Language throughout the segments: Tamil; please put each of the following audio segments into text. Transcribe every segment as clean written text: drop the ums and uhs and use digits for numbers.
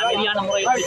அமைதியான முறையில்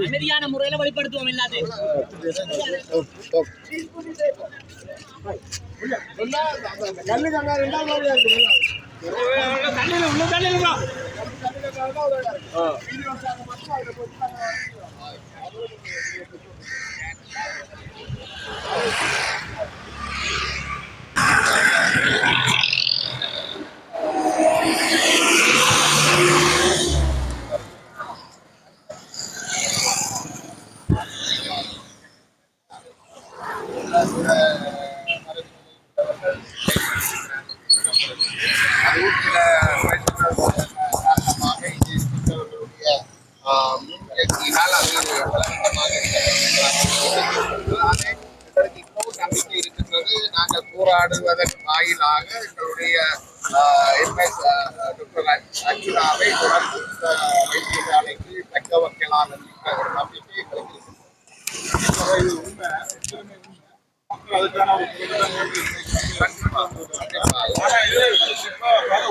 அமைதியான முறையில வெளிப்படுத்துவோம் எல்லாத்தையும். நம்பிக்கை இருக்கின்றது. நாங்கள் போராடுவதன் வாயிலாக எங்களுடைய டாக்டர் அர்ச்சுனாவை தொடர்ந்து வைத்தியசாலைக்கு தக்க வைக்கலாம் என்கின்ற ஒரு நம்பிக்கை எங்களுக்கு உண்மை. அதுக்கான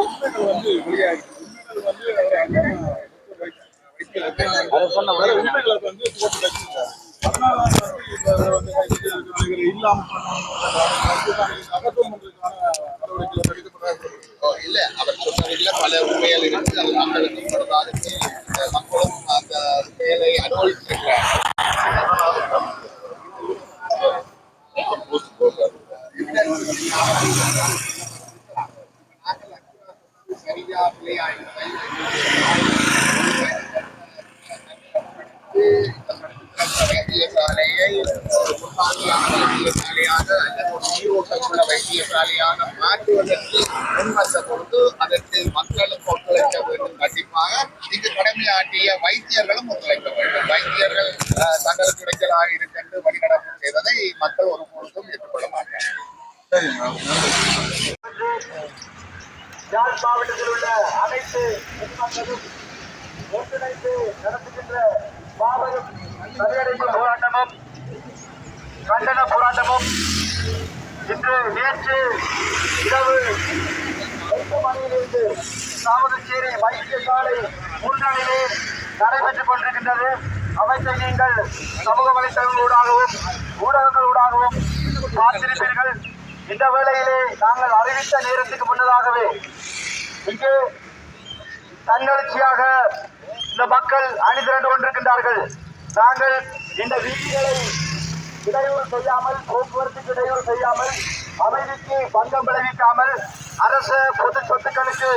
உண்மைகள் வந்து வெளியாகி உண்மைகளை வந்து போட்டு இல்ல அவர் சொன்னதில் பல உண்மைகள் இருக்கு. அது மக்களுக்கு மக்களும் அந்த செயலை அனுபவித்திருக்கிறார். வைத்தியசாலையை வைத்தியசாலையாக அல்லது ஒரு நீரோட்டமுள்ள வைத்தியசாலையாக மாற்றுவதற்கு முன்வந்த பொழுது அதற்கு மக்களும் ஒத்துழைக்க வேண்டும். கண்டிப்பாக இங்கு கடமையாற்றிய வைத்தியர்களும் ஒத்துழைக்க வேண்டும். வைத்தியர்கள் தங்களுக்கு இடைஞ்சலாக இருக்கின்ற வழிநடப்பு செய்வதை மக்கள் ஒரு பொழுதும் ஏற்றுக்கொள்ள மாட்டார்கள். யாழ் மாவட்டத்தில் உள்ள அனைத்து பொதுமக்களும் ஒன்றிணைந்து நடத்துகின்ற மாபெரும் தடையடைப்பு போராட்டமும் கண்டன போராட்டமும் இன்று நேற்று இரவு 8 மணியிலிருந்து சாவகச்சேரி வைத்தியசாலை முன்னணியிலே நடைபெற்றுக் கொண்டிருக்கின்றது. அவற்றை நீங்கள் சமூக வலைத்தளங்களூடாகவும் ஊடகங்களூடாகவும் பார்த்திருப்பீர்கள். இந்த வேளையிலே நாங்கள் அறிவித்த நேரத்துக்கு முன்னதாகவே இங்கே தன்னெழுச்சியாக இந்த மக்கள் அணிதிரண்டு கொண்டிருக்கின்றார்கள். நாங்கள் இந்த வீதிகளை இடையூறு செய்யாமல், போக்குவரத்துக்கு இடையூறு செய்யாமல், அமைதிக்கு பங்கம் விளைவிக்காமல், அரச பொது சொத்துக்களுக்கு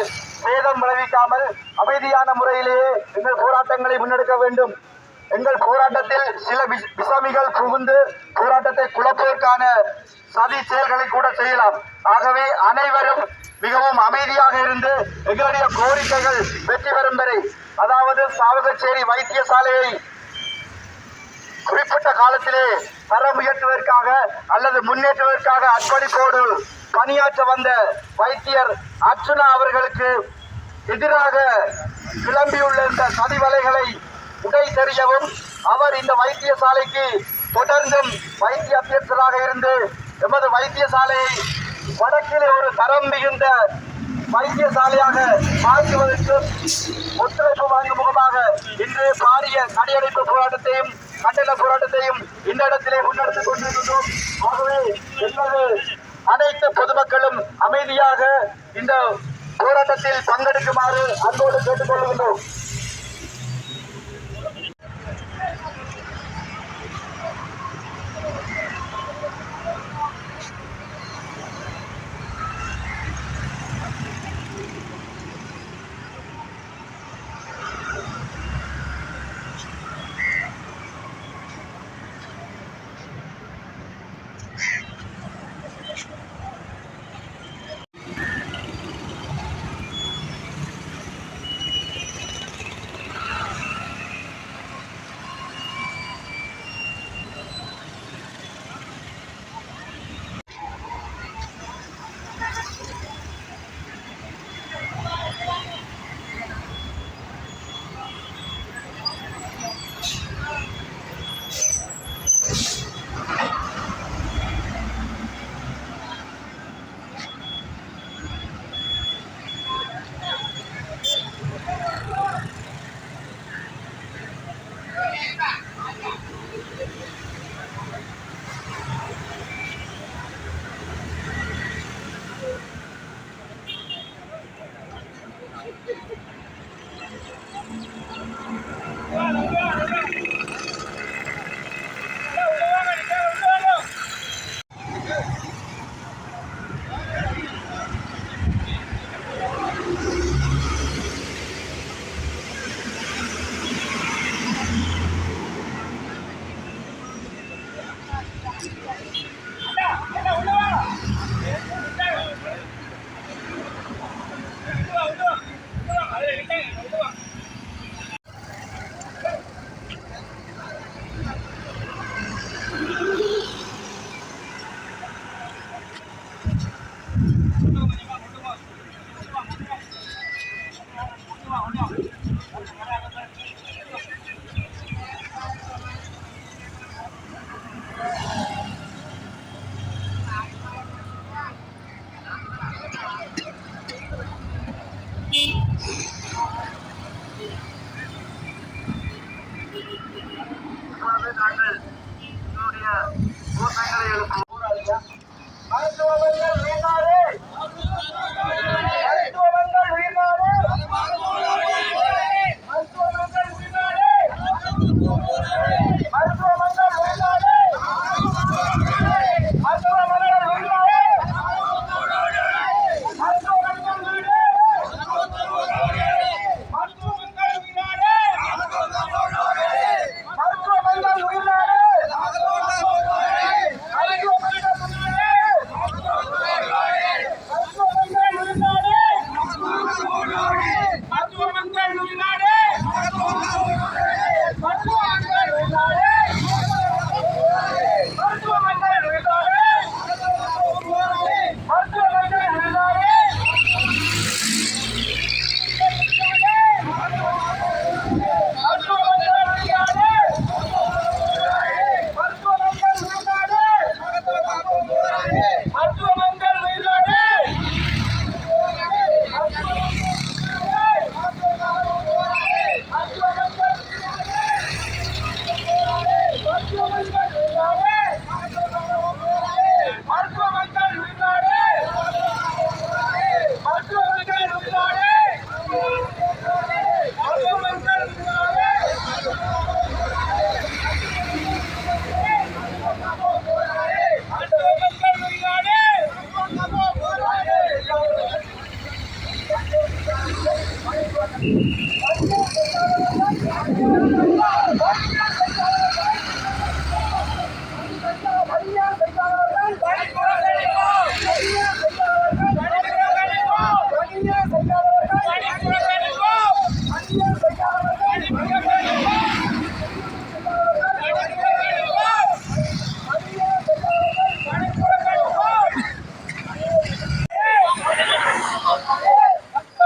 சேதம் விளைவிக்காமல் அமைதியான முறையிலேயே எங்கள் போராட்டங்களை முன்னெடுக்க வேண்டும். எங்கள் போராட்டத்தில் சில விசமிகள் புகுந்து போராட்டத்தை குழப்பதற்கான சதி செயல்களை கூட செய்யலாம். ஆகவே அனைவரும் மிகவும் அமைதியாக இருந்து எங்களுடைய கோரிக்கைகள் வெற்றி பெறும் வரை, அதாவது சாவகச்சேரி வைத்தியசாலையை குறிப்பிட்ட காலத்திலே தரம் உயர்த்துவதற்காக அல்லது முன்னேற்றுவதற்காக அர்ப்பணிப்போடு பணியாற்ற வந்த வைத்தியர் அர்ச்சுனா அவர்களுக்கு எதிராக கிளம்பியுள்ள இந்த சதிவலைகளை உடை தெரியவும் அவர் இந்த வைத்தியசாலைக்கு தொடர்ந்தும் வைத்திய அத்தியட்சராக இருந்து எமது வைத்தியசாலையை வடக்கிலே ஒரு தரம் மிகுந்த வைத்தியசாலையாக மாற்றுவதற்கு ஒத்துழைப்பு வழங்கும் முகமாக இன்று பாரிய கடையடைப்பு போராட்டத்தையும் கண்டன போராட்டத்தையும் இந்த இடத்திலே முன்னெடுத்துக் கொண்டிருக்கின்றோம். ஆகவே எங்களது அனைத்து பொதுமக்களும் அமைதியாக இந்த போராட்டத்தில் பங்கெடுக்குமாறு அன்போடு கேட்டுக் கொள்கின்றோம்.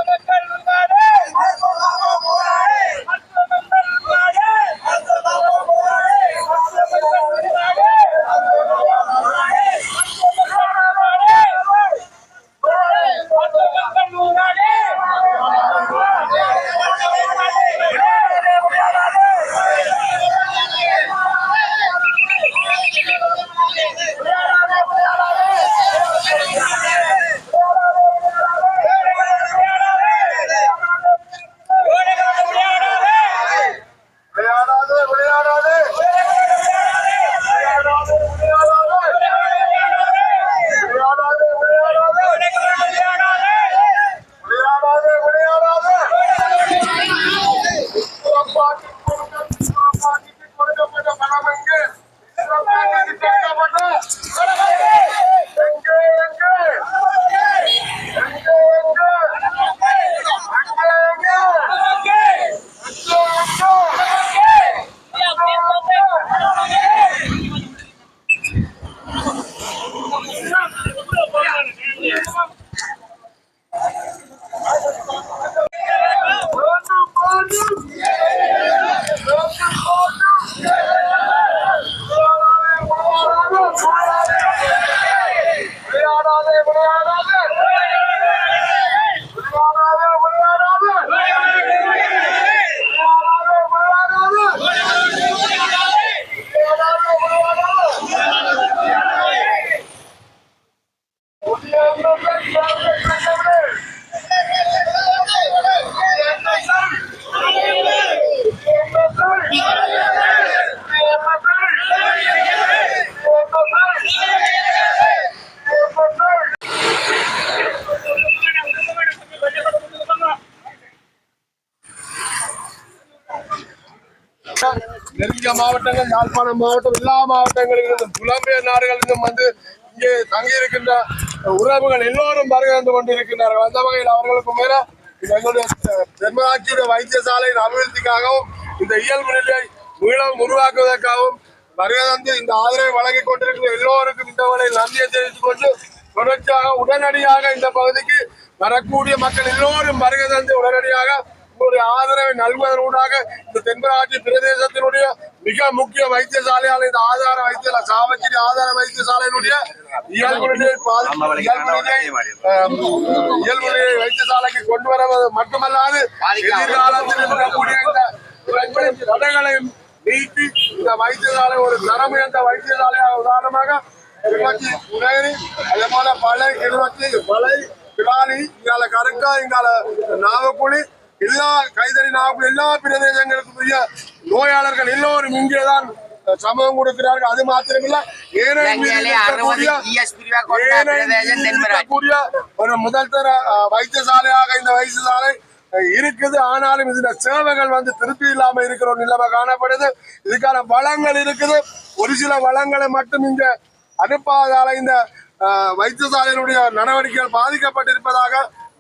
மக்கள் முன்னாடி நெருங்கிய மாவட்டங்கள் யாழ்ப்பாணம் மாவட்டம் எல்லா மாவட்டங்களிலிருந்தும் புலம்பெயர் நாடுகளிலும் வந்து இங்கே தங்கியிருக்கின்ற உறவுகள் எல்லோரும் வருகை வந்து கொண்டிருக்கின்றார்கள். அந்த வகையில் அவர்களுக்கு மேல எங்களுடைய தென்மராட்சியுடைய வைத்தியசாலையின் அபிவிருத்திக்காகவும் இந்த இயல்பு நிலையை மீளவும் உருவாக்குவதற்காகவும் வருகை வந்து இந்த ஆதரவை வழங்கிக் கொண்டிருக்கிற எல்லோருக்கும் இந்த வகையில் நன்றியை தெரிவித்துக் கொண்டு தொடர்ச்சியாக உடனடியாக இந்த பகுதிக்கு வரக்கூடிய மக்கள் எல்லோரும் வருகை தந்து உடனடியாக உங்களுடைய ஆதரவை நல்குவதனூடாக இந்த தென்மராட்சி பிரதேசத்தினுடைய மிக முக்கிய வைத்தியசாலையான இந்த ஆதார வைத்திய சாவச்சேரி ஆதார வைத்தியசாலையினுடைய இயல்பு நிலையை வைத்தியசாலைக்கு கொண்டு வருவது மட்டுமல்லாது எதிர்காலத்தில் இருக்கக்கூடிய இந்த தடைகளையும் நீக்கி இந்த வைத்தியசாலை ஒரு தரம் உயர்ந்த வைத்தியசாலையாக உதாரணமாக உதயி அதே போல பழை பழை கிளாலி இங்கால கருக்கா இங்கால நாவக்குழி எல்லா கைதறி நாவக்குழி எல்லா பிரதேசங்களுக்குரிய நோயாளர்கள் எல்லோரும் இங்கேதான் சமூகம் கொடுக்கிறார்கள். அது மாத்திரமில்ல ஒரு முதல் தர வைத்தியசாலையாக இந்த வைத்தியசாலை இருக்குது. ஆனாலும் இதுல சேவைகள் வந்து திருப்தி இல்லாம இருக்கிற ஒரு நிலைமை காணப்படுது. இதுக்கான வளங்கள் இருக்குது. ஒரு சில வளங்களை மட்டும் இங்க அனுப்பாதால இந்த வைத்தியசாலையினுடைய நடவடிக்கைகள் பாதிக்கப்பட்டிருப்பதாக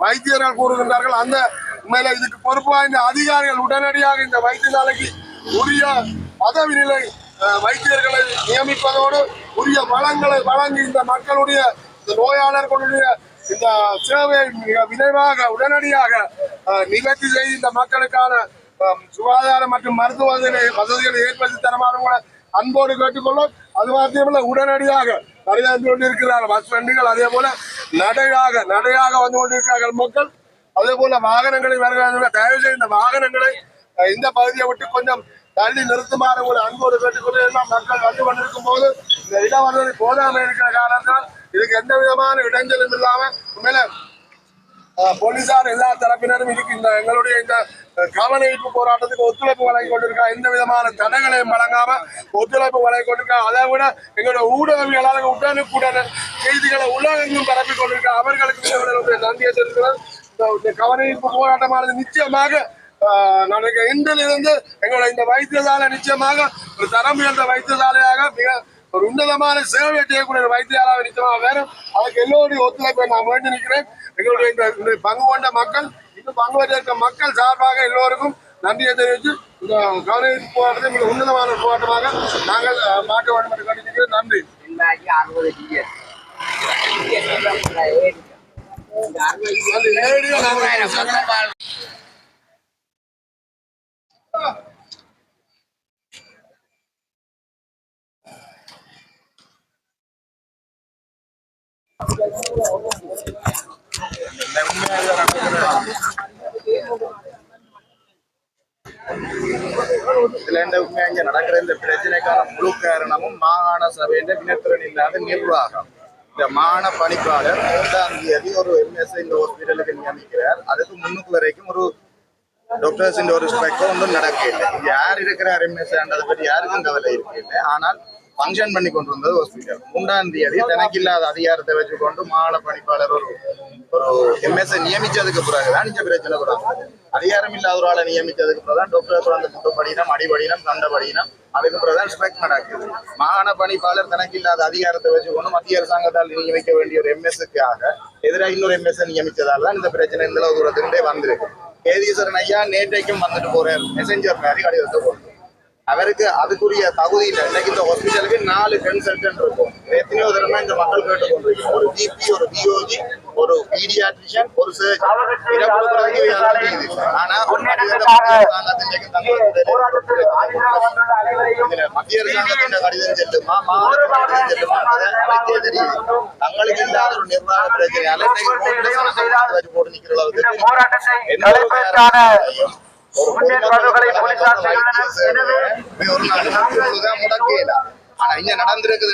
வைத்தியர்கள் கூறுகின்றார்கள். அந்த உண்மையில இதுக்கு பொறுப்பு வாய்ந்த அதிகாரிகள் உடனடியாக இந்த வைத்தியசாலைக்கு உரிய பதவி நிலை வைத்தியர்களை நியமிப்பதோடு உரிய வளங்களை வழங்கி இந்த மக்களுடைய இந்த நோயாளர்களுடைய இந்த சேவையை மிக விரைவாக உடனடியாக நிவர்த்தி செய்து இந்த மக்களுக்கான சுகாதார மற்றும் மருத்துவ வசதிகளை ஏற்படுத்தி தரமான அன்போடு கேட்டுக்கொள்ளும். அது மாத்திரமல்ல உடனடியாக நிறைய கொண்டிருக்கிறார்கள் பஸ் வண்டிகள், அதே போல நடையாக வந்து கொண்டிருக்கிறார்கள் மக்கள். அதே போல வாகனங்களை வருகிறார்கள். தயவு செய்து இந்த வாகனங்களை இந்த பகுதியை விட்டு கொஞ்சம் தள்ளி நிறுத்துமாறு ஒரு அன்போடு கேட்டுக்கொண்டு எல்லாம் மக்கள் வந்து கொண்டிருக்கும் போது இந்த இடம் வசதி போதாமல் இருக்கிற காரணத்தால் இதுக்கு எந்த விதமான இடைஞ்சலும் இல்லாம உண்மையில போலீசார் எல்லா தரப்பினரும் இதுக்கு இந்த எங்களுடைய இந்த கவன ஈர்ப்பு போராட்டத்துக்கு ஒத்துழைப்பு வழங்கி கொண்டிருக்காங்க. எந்த விதமான தடைகளையும் வழங்காம ஒத்துழைப்பு வழங்கி கொண்டிருக்காங்க. அதை விட எங்களுடைய ஊடகவியலாளர்கள் உடனுக்குடன் செய்திகளை உலகெங்கும் பரப்பி கொண்டிருக்காங்க. அவர்களுக்கு நன்றியை தெரிவிக்கிறேன். இந்த கவன ஈர்ப்பு போராட்டமானது நிச்சயமாக நாளைக்கு இன்றிலிருந்து எங்களுடைய இந்த வைத்தியசாலை நிச்சயமாக ஒரு தரம் உயர்ந்த வைத்தியசாலையாக மிக ஒரு உன்னதமான சேவையை செய்யக்கூடிய வைத்தியாளர் நிச்சயமாக வேறும். அதுக்கு எல்லோருடைய ஒத்துழைப்பை நான் வேண்டி நிற்கிறேன். எங்களுடைய இந்த பங்கு கொண்ட மக்கள் இன்னும் பங்கு பெற்றிருக்க மக்கள் சார்பாக எல்லோருக்கும் நன்றியை தெரிவித்து இந்த கவன போராட்டத்தை மிக உன்னதமான போராட்டமாக நாங்கள் மாற்ற வேண்டும் என்று கேட்டுக்கிறேன். நன்றி. இதுல உண்மையாக நடக்கிற இந்த பிரச்சனைக்கான முழு காரணமும் மாகாண சபையின் வினைத்திறன் இல்லாத நிர்வாகம். இந்த மாகாண பணிப்பாளர் 3ஆம் தேதி ஒரு எம்எஸ் இந்த ஹாஸ்பிட்டலுக்கு நியமிக்கிறார். அதுக்கு முன்னுக்கு வரைக்கும் ஒரு டாக்டர்ஸ் ஒரு ஸ்பெக்ட் ஒன்றும் நடக்க இல்லை. யார் இருக்கிறார் எம்எஸ் அதை பற்றி யாருக்கும் கவலை இருக்கு. ஆனால் ஃபங்க்ஷன் பண்ணி கொண்டு வந்தது ஹாஸ்பிட்டல். 3ஆம் தேதி தனக்கு இல்லாத அதிகாரத்தை வச்சுக்கொண்டு மாகாண பணிப்பாளர் ஒரு எம்எஸ்ஐ நியமிச்சதுக்கு பிறகுதான் இந்த பிரச்சனை கூட அதிகாரம் இல்லாத ஒரு ஆளை நியமிச்சதுக்கு பிறகுதான் டாக்டர் பிறந்த முட்டுப்படினம் அடிபடினம் தண்டபடினம் அதுக்கு பிறகுதான் ஸ்பெக்ட் நடக்குது. மாகாண பணிப்பாளர் தனக்கு இல்லாத அதிகாரத்தை வச்சுக்கொண்டு மத்திய அரசாங்கத்தால் நியமிக்க வேண்டிய ஒரு எம்எஸ்ஸுக்காக எதிராக இன்னொரு எம்எஸ்ஐ நியமிச்சதால் தான் இந்த பிரச்சனை இந்த அளவு தூரத்துக்கிட்டே வந்திருக்கு. கேதீஸ்வரன் ஐயா நேற்றைக்கும் வந்துட்டு போறார் மெசஞ்சர் மாதிரி கடிதத்தை போட்டு அவருக்கு அதுக்குரிய தகுதி இல்லை. இன்னைக்கு இந்த ஹாஸ்பிட்டலுக்கு 4 கன்சல்டன்ட் இருக்கும். எத்தனையோ தரமா இந்த மக்கள் கேட்டுக்கொண்டிருக்கோம். ஒரு ஜிபி, ஒரு பிஓஜி, ஒரு பீடியாட்ரிஷியன், ஒரு சர்ஜன். ஆனா மத்திய அரசாங்கத்தின் கடிதம் செல்லுமா மாநில செல்லுமா அமைச்சே தெரியுது. தங்களுக்கு இல்லாத ஒரு நிர்வாக பிரச்சனையால வச்சு போட்டு நிக்கிற அளவுக்கு ஆனா இங்க நடந்திருக்குது.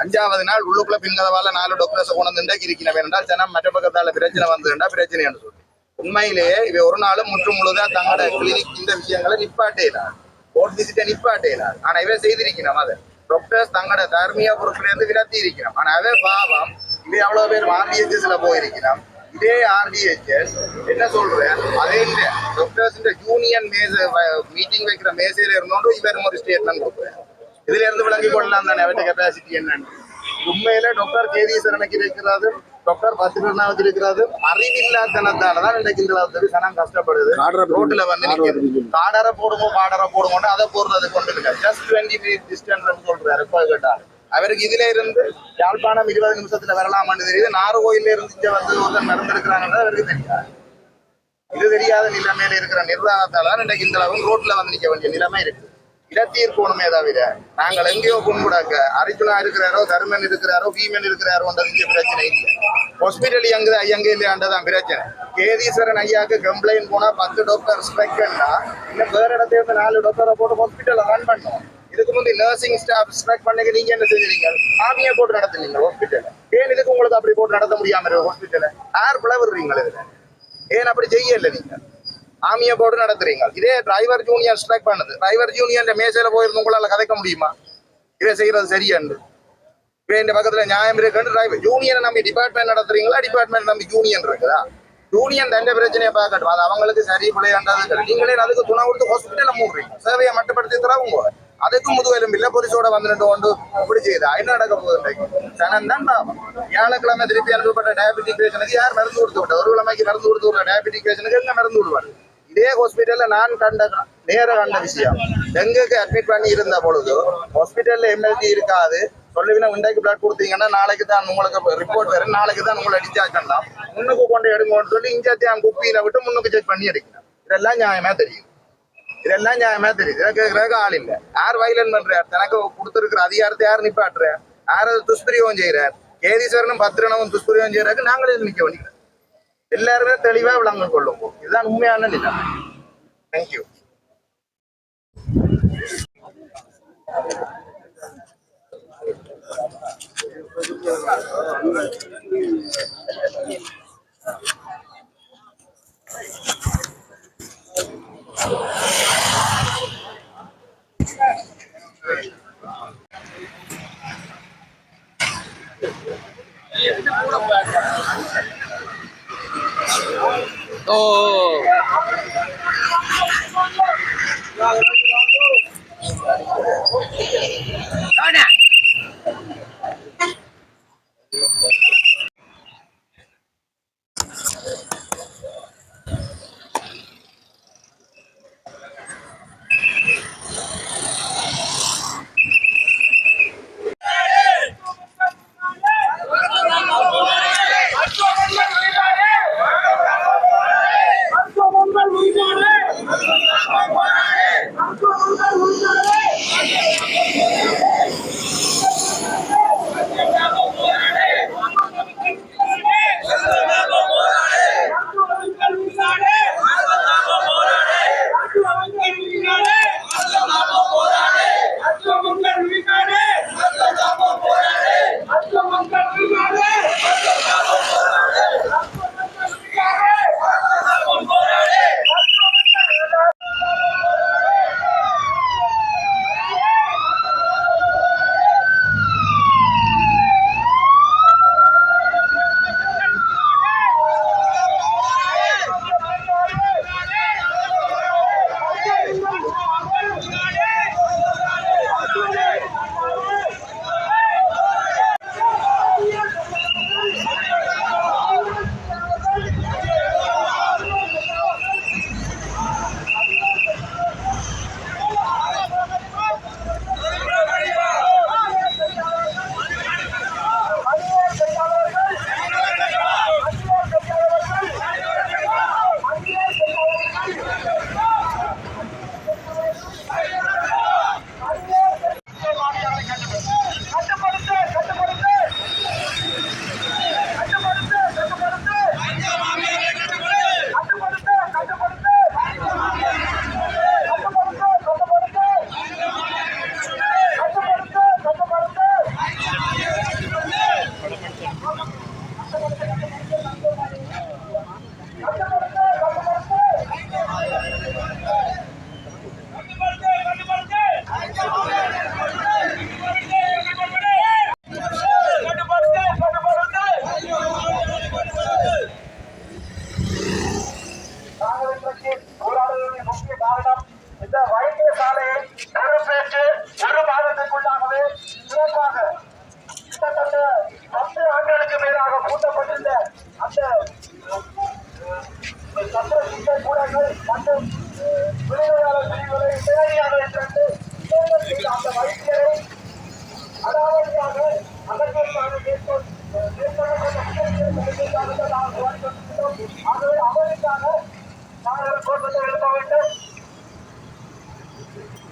5வது நாள் உள்ளுக்குள்ள பின்கதவால 4 டாக்டர்ஸ் கொண்டு இருக்கிற வேண்டாம். ஜனம் மற்ற பக்கத்தால பிரச்சனை வந்துட்டா பிரச்சனைன்னு சொல்லி உண்மையிலேயே இவ ஒரு நாளும் முற்று முழுதா தங்களோட கிளினிக் இந்த விஷயங்களை நிப்பாட்டேனார், போர்ட் விசிட்டை நிப்பாட்டேனார். ஆனா இவ செய்திருக்கணும். அதை டாக்டர்ஸ் தங்களோட தார்மீக பொறுப்புல இருந்து விலத்தி இருக்கணும். ஆனா அவ பாவம் இவ அவ்வளவு பேர் வாந்தியத்துல போயிருக்கிறோம். இதே RDHS என்ன சொல்றேன், அதே டாக்டர்ஸ் யூனியன் மீட்டிங் வைக்கிற மேசையில இருந்தோண்டு இவர் ஒரு ஸ்டேட்மெண்ட் கொடுக்குறேன். இதுல இருந்து விளங்கி கொள்ளலாம் தானே அவற்ற கெப்பாசிட்டி என்னன்னு. உண்மையில டாக்டர் கேதீஸ்வரனுக்கு இருக்கிறது, டாக்டர் பத்மநாபத்துக்கு இருக்கிறது அறிவில்லாதனத்தாலதான் இன்றைக்கு இந்த சனம் கஷ்டப்படுது. ரோட்ல வந்து காடரை போடுவோம் அதை போடுறது கொண்டு இருக்க ஜஸ்ட் 20 minutes டிஸ்டன்ஸ் சொல்றாரு. எப்ப கேட்டா அவருக்கு இதுல இருந்து யாழ்ப்பாணம் 20 நிமிஷத்துல வரலாமான்னு தெரியுது. நாகர்கோயில இருந்து இங்க வந்து ஒருத்தர் நடந்திருக்கிறாங்கன்னு அவருக்கு தெரியாது. இது தெரியாத நிலைமையில இருக்கிற நிர்வாகத்தால இன்றைக்கு இந்த அளவு ரோட்ல வந்து நிக்க வேண்டிய நிலைமை இருக்கு. இடத்தீர்க்கணுமே தவிர நாங்கள் எங்கேயோ கொண்டுடாக்க அர்ஜுனா இருக்கிறாரோ, தர்மன் இருக்கிறாரோ, வீமன் இருக்கிறாரோன்றது இங்கே பிரச்சனை இல்லை. ஹாஸ்பிட்டல் எங்க இல்லையாண்டதான் பிரச்சனை. கேதீஸ்வரன் ஐயாவுக்கு கம்ப்ளைண்ட் போனா 10 டாக்டர் ஸ்ட்ரைக்னா இன்னும் வேற இடத்துல இருந்து 4 டாக்டரை போட்டு ஹாஸ்பிட்டலை ரன் பண்ணோம். இதுக்கு முந்தைய நர்சிங் ஸ்டாஃப் ஸ்ட்ரைக் பண்ணி நீங்க என்ன செஞ்சீங்க? ஆமியை போட்டு நடத்துனீங்க ஹாஸ்பிட்டல். ஏன் இதுக்கு உங்களுக்கு அப்படி போட்டு நடத்த முடியாம ஹாஸ்பிட்டலை யார் பிளவுறீங்க? இதுல ஏன் அப்படி செய்யல? நீங்க ஆமியை போட்டு நடத்துறீங்க. இதே டிரைவர் யூனியன் ஸ்ட்ரைக் பண்ணுது. டிரைவர் யூனியன் மேசையில போயிருந்து உங்களால கதைக்க முடியுமா இதை செய்யறது சரியாண்டு? இந்த பக்கத்துல நியாயம் இருக்குன்னு டிரைவர் யூனியனை நம்பி டிபார்ட்மெண்ட் நடத்துறீங்களா? டிபார்ட்மெண்ட் நம்பி யூனியன் இருக்குதா? யூனியன் ரெண்டு பிரச்சனையை பார்க்கட்டும். அது அவங்களுக்கு சரி பிள்ளையாண்டது. நீங்களே அதுக்கு துணை கொடுத்து ஹாஸ்பிட்டல மூடுறீங்க. சேவையை மட்டுப்படுத்தி தரவங்க அதுக்கு முதுகெலும் இல்லை. பொலிசோட வந்துட்டு கொண்டு இப்படி செய்யுது. என்ன நடக்க போகுது? சனம் தான் பாவம். வியாழக்கிழமை திருப்பி அனுப்பப்பட்ட டயபெட்டிக் பேஷனுக்கு யார் மருந்து கொடுத்து விட்ட? ஒரு கிழமைக்கு மருந்து கொடுத்து விடுற டயபெட்டிக் பேஷனுக்கு எங்க மருந்து விடுவாரு? இதே ஹாஸ்பிட்டல்ல நான் நேர கண்ட விஷயம். டெங்குக்கு அட்மிட் பண்ணி இருந்த பொழுது ஹாஸ்பிட்டல்ல எம்எல்டி இருக்காது. சொல்லுவீங்க இன்றைக்கு பிளட் கொடுத்தீங்கன்னா நாளைக்கு தான் உங்களுக்கு ரிப்போர்ட் வரும், நாளைக்கு தான் உங்களை டிஸ்சார்ஜ் பண்ணலாம், முன்னுக்கு கொண்டு எடுங்கன்னு சொல்லி இன்ஜெக்ஷன் குப்பியில விட்டு முன்னுக்கு செக் பண்ணி எடுக்கணும். இதெல்லாம் நியாயமா தெரியும். எனக்கு ஆள் இல்லை. யார் வயலன் பண்றார்? தனக்கு கொடுத்துருக்கிற அதிகாரத்தை யார் நிப்பாட்டுறார்? யார் அதை துஷ்பிரயோகம் செய்யறார்? கேதீஸ்வரனும் பத்திரனவும் துஷ்பிரயோகம் செய்யறாரு. நாங்களே நிக்க வேண்டிய எல்லாருமே தெளிவா விளங்க கொள்ளும். இதுதான் உண்மையான நிலை. தேங்க்யூ. இந்த வைத்தியசாலையை பொறுப்பேற்று ஒரு மாதத்திற்குள்ளாகவே சிறப்பாக கிட்டத்தட்ட 10 ஆண்டுகளுக்கு மேலாக பூட்டப்பட்டிருந்த அந்த சத்திர கூடங்கள் மற்றும் விளையாளர் பிரிவுகளை நேரடியாக சென்று அந்த வைத்தியரை அடாவடியாக அகற்றமாக ஆகவே அவருக்காக நாங்கள் கோஷத்தை எழுப்ப வேண்டும்.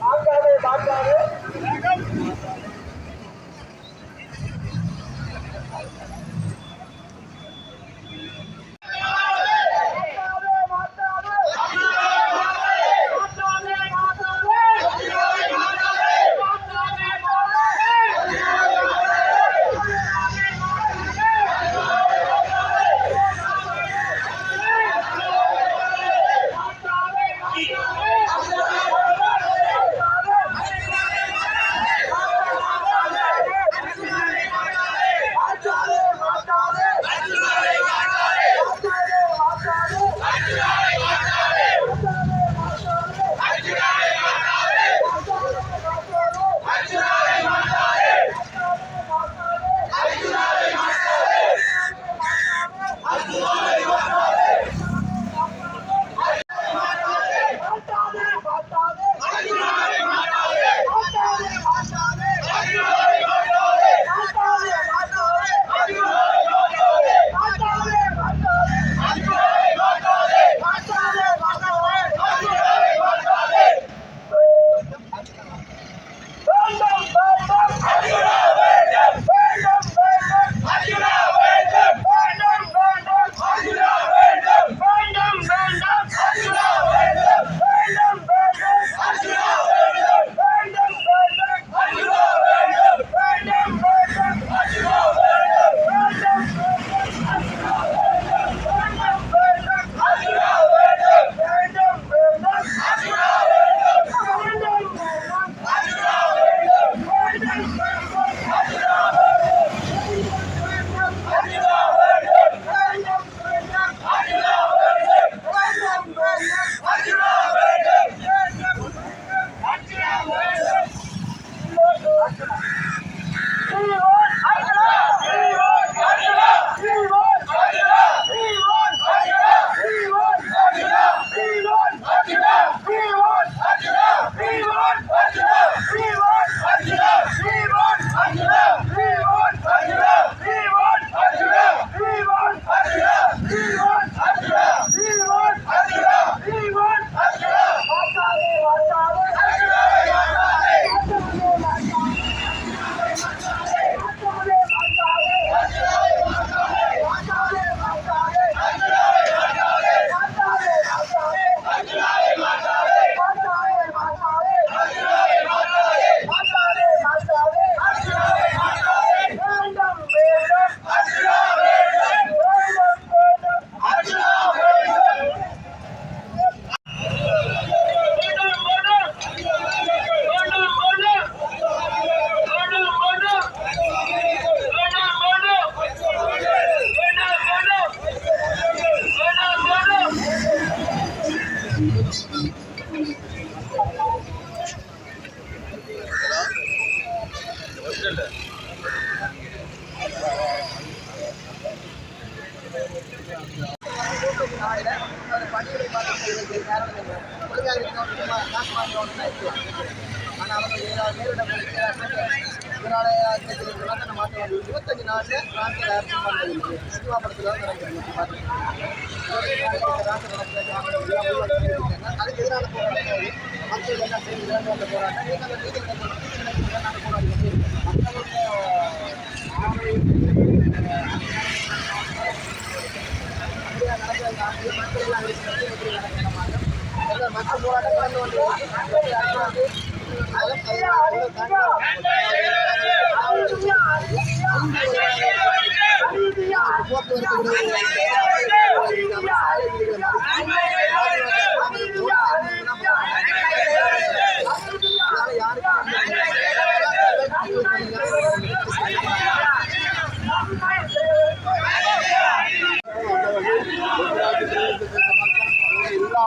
நான்காவது எல்லா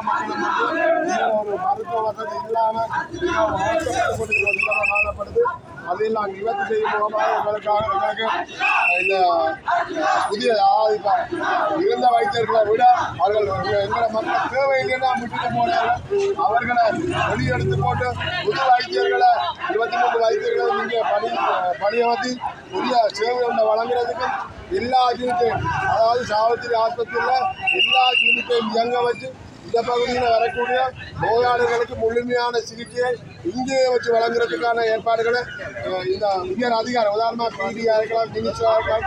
மக்களும் ஒரு மருத்துவ வசதி இல்லாமல் காணப்படுது. அதையெல்லாம் நிவர்த்தி செய்யும் மூலமாக எங்களுக்கு இந்த புதிய இருந்த வைத்தியர்களை விட அவர்கள் எங்களை மக்கள் தேவையில்லைன்னா விட்டுட்டு போனார்கள். அவர்களை வெளியெடுத்து போட்டு புது வைத்தியர்களை 23 வைத்தியர்களை இங்கே பணியமர்த்தி புதிய சேவைகளை வழங்குறதுக்கு எல்லா யூனிட்டையும், அதாவது சாவித்திரி ஆஸ்பத்திரியில் எல்லா யூனிட்டையும் இயங்க வச்சு இந்த பகுதியில் வரக்கூடிய நோயாளிகளுக்கு முழுமையான சிகிச்சையை இங்கேயே வச்சு வழங்குறதுக்கான ஏற்பாடுகளை இந்த உயர் அதிகாரம், உதாரணமாக பிடிஆ இருக்கலாம், மினிஸ்டராக இருக்கலாம்,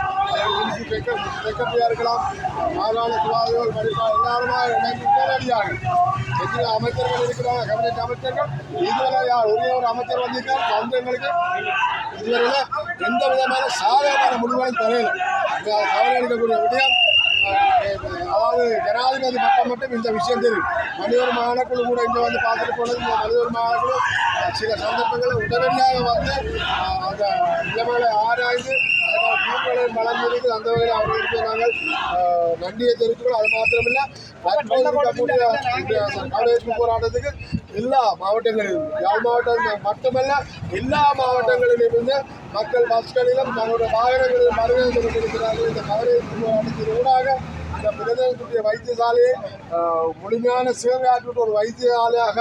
செக்ரட்டரியாக இருக்கலாம், மாகாண சுகாதார படிப்பாளர் எல்லாருமா இணைந்து நேரடியாக எத்தனை அமைச்சர்கள் இருக்கிறாங்க, கேபினெட் அமைச்சர்கள். இதுவரை ஒரே ஒரு அமைச்சர் வந்திருக்கார். எங்களுக்கு இதுவரையில் எந்த விதமான சாதகமான முடிவுகளும் தெரியல. கவலை எடுக்கக்கூடிய விடயம், அதாவது ஜனாதிபதி பக்கம் மட்டும் இந்த விஷயம் தெரியும். மனிதர் மாநாக்குழு கூட இங்கே வந்து பார்த்துட்டு போனது. இந்த மனிதர் மாநாக்குழு சில சந்தர்ப்பங்களில் உடனடியாக வந்து அந்த நிலைமைகளை ஆராய்ந்து அதற்கான தீர்வுகளை வழங்கியிருக்கு. அந்த வகையில் அவர்களுக்கு நாங்கள் நன்றியை தெரிவித்துக்கிறோம். அது மாத்திரமில்லை, கவனஈர்ப்பு போராட்டத்துக்கு எல்லா மாவட்டங்களிலும், யாழ் மாவட்டம் மட்டுமல்ல எல்லா மாவட்டங்களிலும் இருந்து மக்கள் பஸ்களிலும் தங்களுடைய வாகனங்களில் வருகை கொண்டிருக்கிறார்கள். இந்த கவனஈர்ப்பு போராட்டத்தின் ஊடாக இந்த பிரதேசத்துடைய வைத்தியசாலையை முழுமையான சேவையாற்ற ஒரு வைத்தியசாலையாக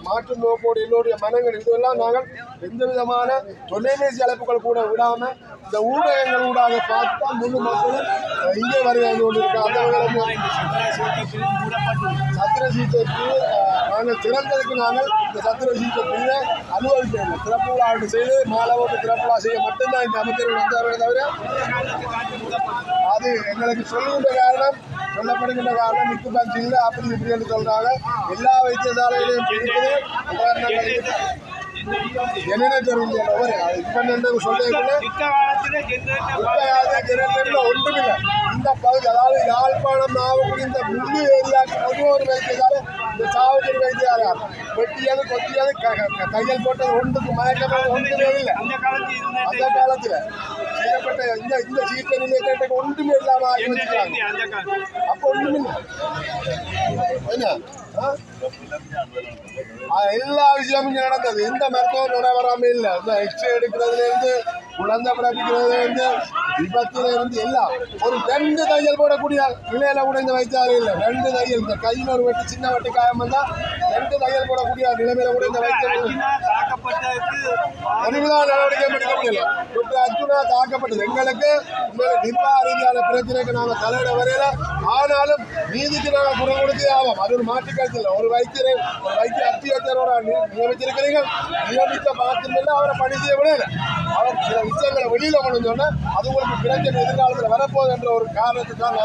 மாற்றும் நோக்கோடு எல்லோருடைய மனங்கள் இதெல்லாம் நாங்கள் எந்த விதமான தொலைபேசி அழைப்புகள் கூட விடாமல் இந்த ஊடகங்கள் ஊடாக பார்த்தா முழு மக்களும் இங்கே வருகை கொண்டிருக்கிறோம். அந்த சத்திர சீட்டை நாங்கள் திறந்ததுக்கு நாங்கள் இந்த சத்திர சீட்டை பிரிவை அனுபவிக்கவில்லை. திறப்பு விழா செய்து மாலை ஓட்டு திறப்பு விழா செய்ய மட்டும்தான் இந்த அமைச்சர்கள் வந்தார்கள் தவிர அது எங்களுக்கு சொல்லுகின்ற காரணம், சொல்லப்படுகின்ற காரணம் மிக்கு பஞ்சு இல்லை அப்படி இப்படி என்று சொல்றாங்க. எல்லா வைத்தியசாலைகளையும் இருக்குது உபகரணங்கள் ஜெனரேட்டர் இல்லை. இப்போ சொல்லக்குள்ள ஒன்றுமில்லை. இந்த பகுதி, அதாவது யாழ்ப்பாணம் நாகப்பட்டினம் இந்த முழு ஏரியாவுக்கு பொதுவாக ஒரு வைத்தியசாலை இந்த சாவச்சேரி வைத்தியசாலை வெட்டியது கொத்தியது கையல் போட்டது ஒன்றுக்கு மயக்கமாக ஒன்றுமே இல்லை. அந்த காலத்தில் செய்யப்பட்ட இந்த சீட்டை நிலையத்தை ஒன்றுமே இல்லாமல் ஆகி வச்சுக்கிறாங்க. அப்போ ஒன்றுமில்லை. என்ன எல்லா விஷயமும் இங்கே நடந்தது. எந்த மருத்துவம் நடைபெறாமல் இல்லை. இந்த எக்ஸ்ரே எடுக்கிறதுலேருந்து குழந்தை பிறப்பிக்கிறதுலேருந்து விபத்துல இருந்து எல்லாம் ஒரு 2 தையல் போடக்கூடிய நிலையில கூட இந்த வைத்தியாலே இல்லை. 2 தையல், இந்த கையில் ஒரு வெட்டு சின்ன வெட்டு காயம் வந்தால் 2 தையல் போடக்கூடிய நிலைமையில கூட இந்த வைத்தியம் ஒருவிதான் நடவடிக்கை எடுக்க முடியல. டாக்டர் அர்ஜுனா தாக்கப்பட்டது எங்களுக்கு நிர்வாக ரீதியான பிரச்சனைக்கு நாங்கள் தலையிட வரையில. ஆனாலும் நீதிக்கு நாங்கள் குரல் கொடுத்தே ஆகும். அது ஒரு மாற்றுக்கருத்து இல்லை. ஒரு வைத்தியரை வைத்திய அத்தியத்தரோட நியமிச்சிருக்கிறீங்க. நியமித்த மாற்றமில்லை, அவரை பணி செய்ய விடையில. அவர் சில விஷயங்களை வெளியில கொண்டு சொன்னா அது உங்களுக்கு பிரச்சனை எதிர்காலத்தில் வரப்போகுது என்ற ஒரு காரணத்துக்கு தான்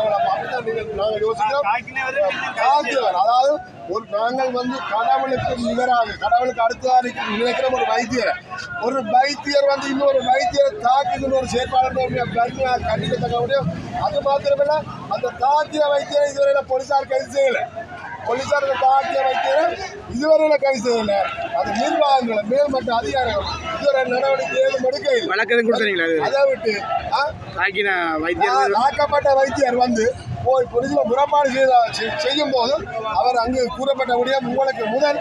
நாங்கள் யோசிக்கிறோம். அதாவது நாங்கள் வந்து கடவுளுக்கு நிகராக, கடவுளுக்கு அடுத்ததாக நினைக்கிற ஒரு வைத்தியர் வந்து இன்னொரு வைத்தியரை தாக்குகின்ற ஒரு செயற்பாடு கண்டிக்கத்தக்க முடியும். அது மாத்திரமில்ல, அந்த தாக்கிய வைத்தியரை இதுவரையில போலீசார் கைது செய்யலை. போலீசார் தாக்கிய வைத்தியரை இதுவரையில கைது செய்யலை. அது நிர்வாகங்கள் மேல்மட்ட அதிகாரிகள் இதுவரை நடவடிக்கை ஏதும் எடுக்க. அதை விட்டு தாக்கப்பட்ட வைத்தியர் வந்து போய் பொலிசில் முறைப்பாடு செய்யும் போது அவர் அங்கு கூறப்பட்டபடியே உங்களுக்கு முதல்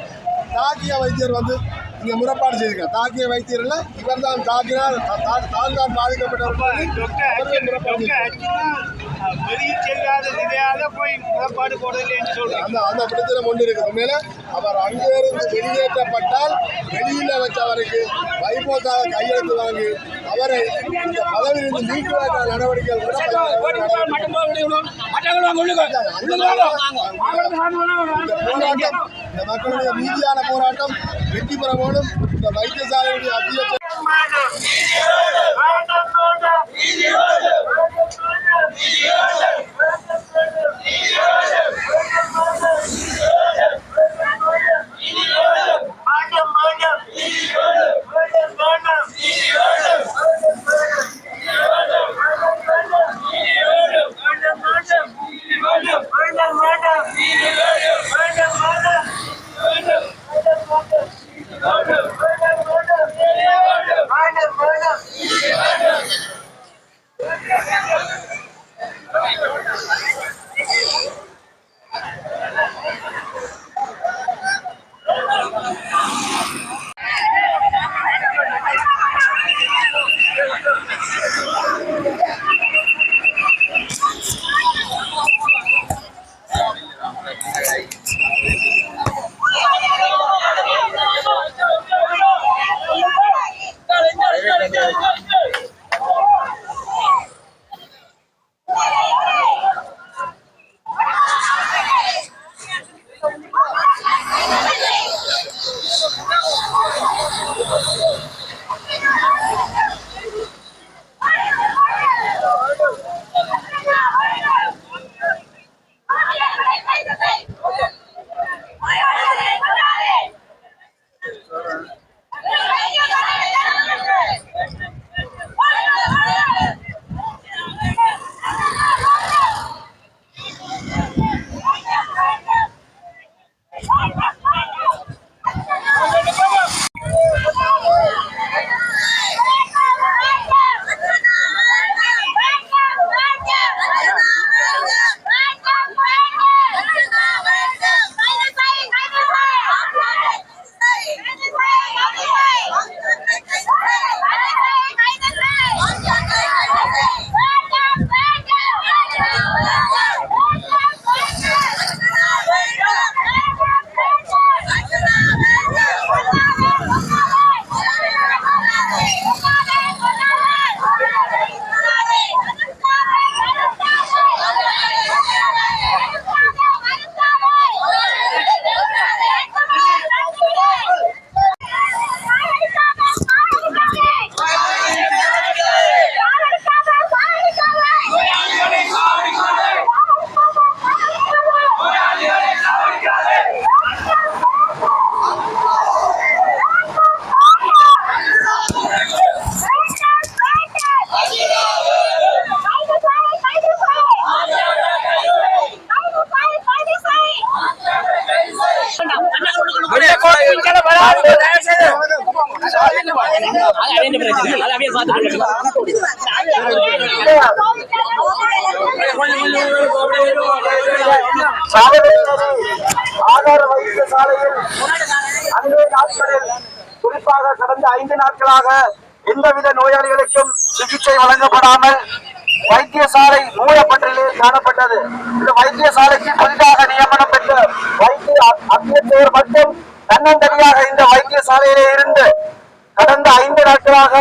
தாக்கிய வைத்தியர் வந்து இங்கே முறைப்பாடு செய்திருக்கார். தாக்கிய வைத்தியர் இல்லை, இவர் தான் தாக்கினார், தான் தான் பாதிக்கப்பட்டவர். அந்த பிரச்சனை கொண்டு இருக்குது. மேலே அவர் அங்கிருந்து வெளியேற்றப்பட்டால் வெளியில வச்சு அவருக்கு வைபோத்தாக கையெழுத்து வாங்கி அவரை இந்த பதவியிலிருந்து நீக்குவதற்கான நடவடிக்கைகள் இந்த மக்களுடைய நீதியான போராட்டம் வெற்றி பெற வேண்டும். இந்த வைத்தியசாலையுடைய அத்தியட்சர் ஆதார வைத்தியசாலையில் அன்றைய நாட்களில் குறிப்பாக கடந்த 5 நாட்களாக எந்தவித நோயாளிகளுக்கும் சிகிச்சை வழங்கப்படாமல் வைத்தியசாலை மூடப்பட்ட நிலையில் காணப்பட்டது. இந்த வைத்தியசாலைக்கு புதிதாக நியமனம் பெற்ற வைத்திய அத்தியட்சகர் மட்டும் தன்னந்தனியாக இந்த வைத்தியசாலையிலே இருந்து கடந்த 5 நாட்களாக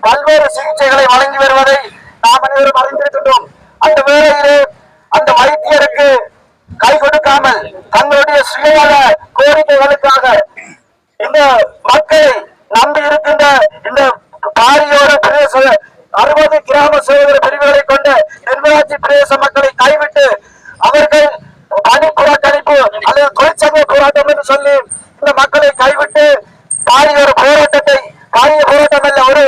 பல்வேறு சிகிச்சைகளை வழங்கி வருவதை நாம் அனைவரும் அறிந்திருக்கின்றோம். அந்த வேளையிலே அந்த வைத்தியருக்கு கை கொடுக்காமல் தங்களுடைய சுயநல கோரிக்கைகளுக்காக இந்த மக்களை நம்பி இருக்கின்ற இந்த பாரியோர பிரதேச 60 கிராம சேவகர் பிரிவுகளை கொண்ட தென்மராட்சி பிரதேச மக்களை கைவிட்டு அவர்கள் பணி புறக்கணிப்பு அல்லது தொழிற்சங்க போராட்டம் என்று சொல்லி இந்த மக்களை கைவிட்டு பாரியோர போராட்டத்தை பாரிய போராட்டம் அல்ல ஒரு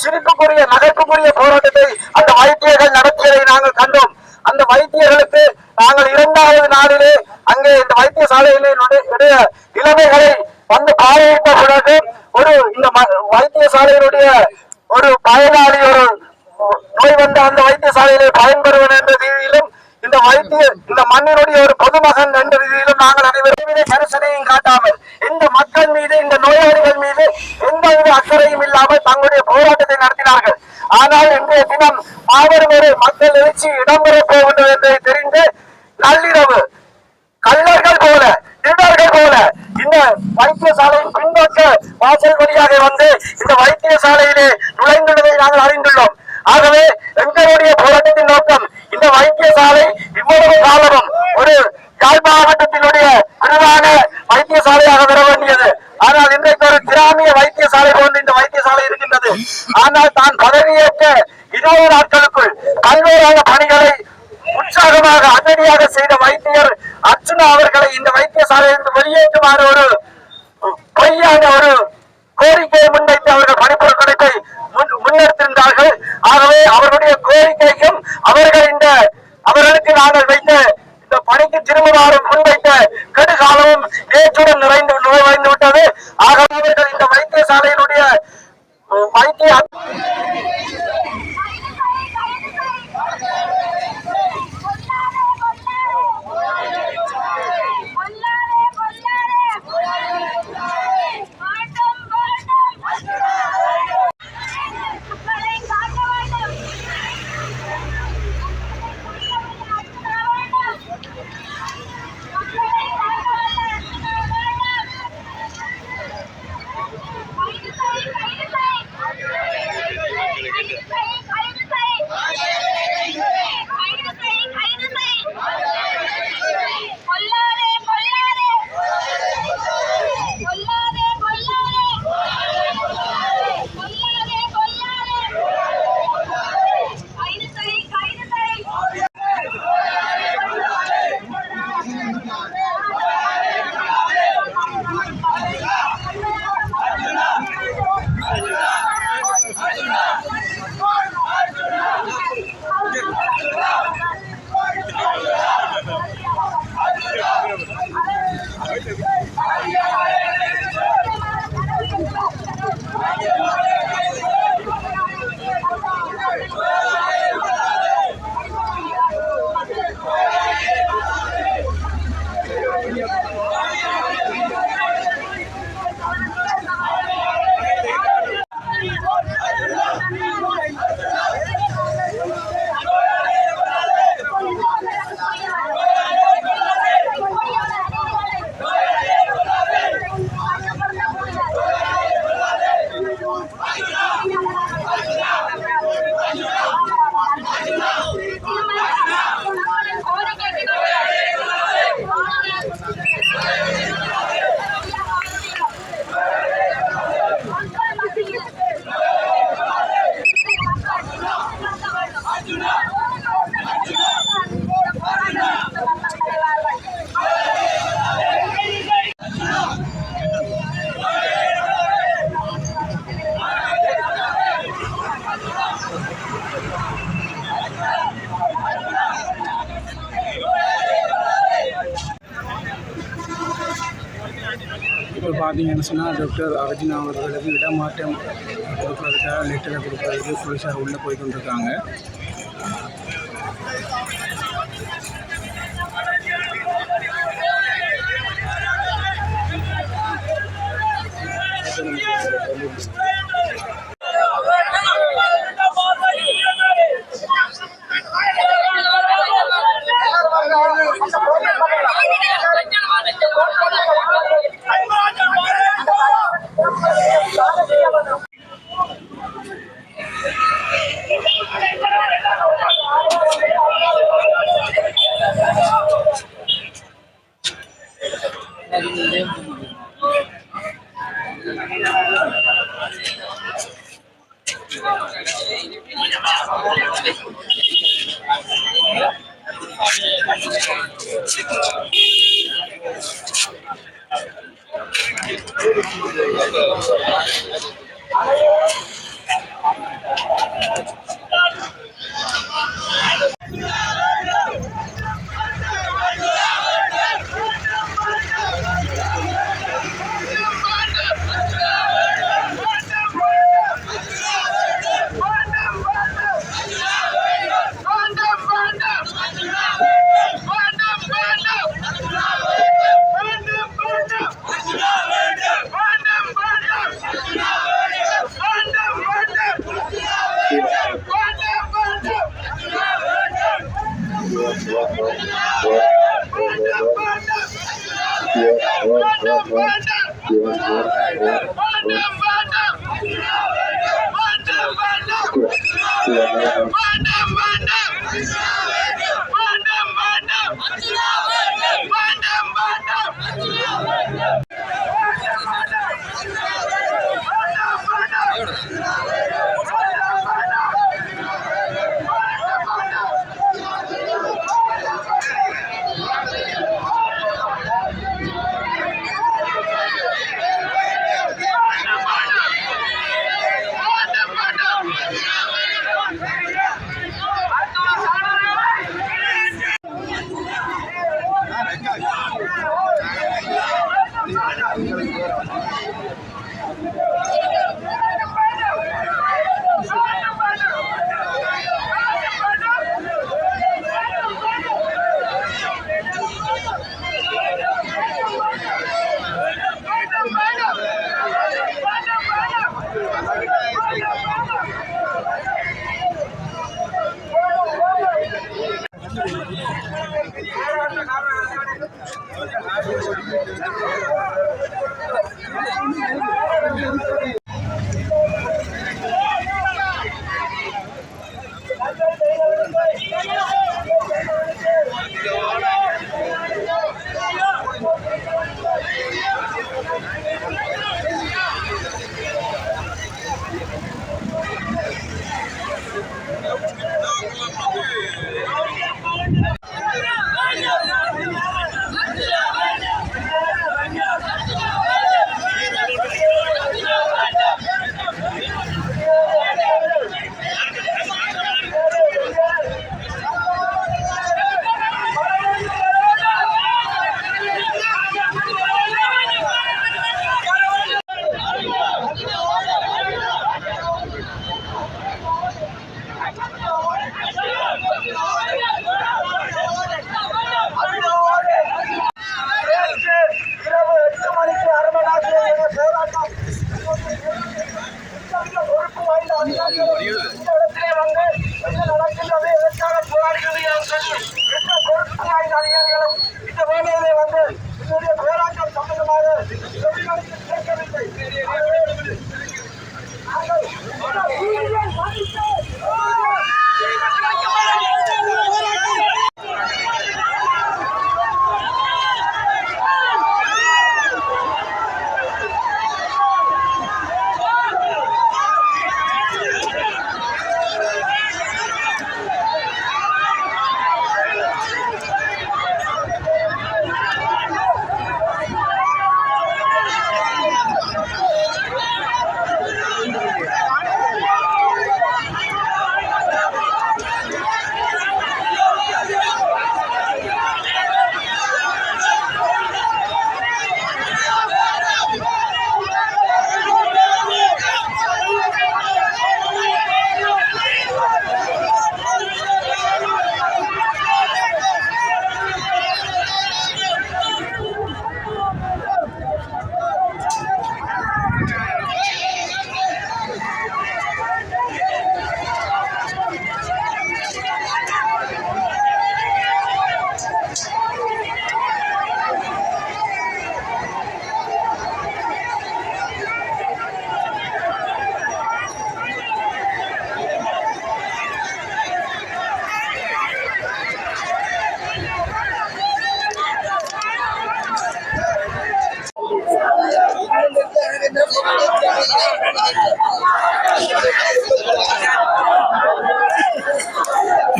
சிரிப்புக்குரிய நகைப்புக்குரிய போராட்டத்தை அந்த வைத்தியர்கள் நடத்தியதை நாங்கள் கண்டோம். அந்த வைத்தியர்களுக்கு நாங்கள் 2வது நாளிலே அங்கே இந்த வைத்தியசாலையிலே நிலைமைகளை வந்து பார்வையிட்ட பிறகு ஒரு இந்த வைத்தியசாலையினுடைய ஒரு பயனாளி ஒரு நோய் வந்த அந்த வைத்தியசாலையிலே பயன்பெறுவன் என்ற ரீதியிலும் இந்த மண்ணினுடைய ஒரு பொதுமகன் என்ற ரீதியிலும் நாங்கள் அனைவரும் கரிசனையும் காட்டாமல் இந்த மக்கள் மீது இந்த நோயாளிகள் மீது எந்தவித அக்கறையும் இல்லாமல் தங்களுடைய போராட்டத்தை நடத்தினார்கள். ஆனால் இன்றைய தினம் மாபெரும் ஒரு மக்கள் எழுச்சி இடம்பெறப் போகின்றது என்பதை தெரிந்து நள்ளிரவு கள்ளர்கள் போல திருடர்கள் போல இந்த வைத்தியசாலையின் பின்பற்ற வாசல் வழியாக வந்து இந்த வைத்தியசாலையிலே நுழைந்துள்ளதை நாங்கள் அறிந்துள்ளோம். ஆகவே எங்களுடைய போராட்டத்தின் நோக்கம் இந்த வைத்தியசாலை இவ்வளவு காலமும் ஒரு யாழ் மாவட்டத்தினுடைய பிரதான வைத்தியசாலையாக வர வேண்டியது. ஆனால் இன்றைக்கு ஒரு கிராமிய வைத்தியசாலை போன்று இந்த வைத்தியசாலை இருக்கின்றது. ஆனால் தான் பதவியேற்ற 20 நாட்களுக்குள் பல்வேறான பணிகளை உற்சாகமாக அதிரடியாக செய்த வைத்தியர் அர்ச்சுனா அவர்களை இந்த வைத்தியசாலையிலிருந்து வெளியேற்றுமாறு ஒரு பொய்யான ஒரு கோரிக்கையை முன்வைத்து அவர்கள் பணிப்புறக்கணிப்பை முன்னெடுத்திருந்தார்கள். ஆகவே அவர்களுடைய கோரிக்கைக்கும் அவர்களுக்கு நாங்கள் வைத்த இந்த பணிக்கு திரும்புமாறு முன்வைத்த கெடுகாலமும் நேற்றுடன் நுழைந்து விட்டது. ஆகவே அவர்கள் இந்த வைத்தியசாலையினுடைய வைத்திய பார்த்தீங்கன்னு சொன்னால் டாக்டர் அர்ஜுனா அவர்களுக்கு இடமாற்றம் கொடுக்கறதுக்காக லெட்டரை கொடுக்கறதுக்கு போலீஸார் உள்ளே போய் கொண்டிருக்காங்க.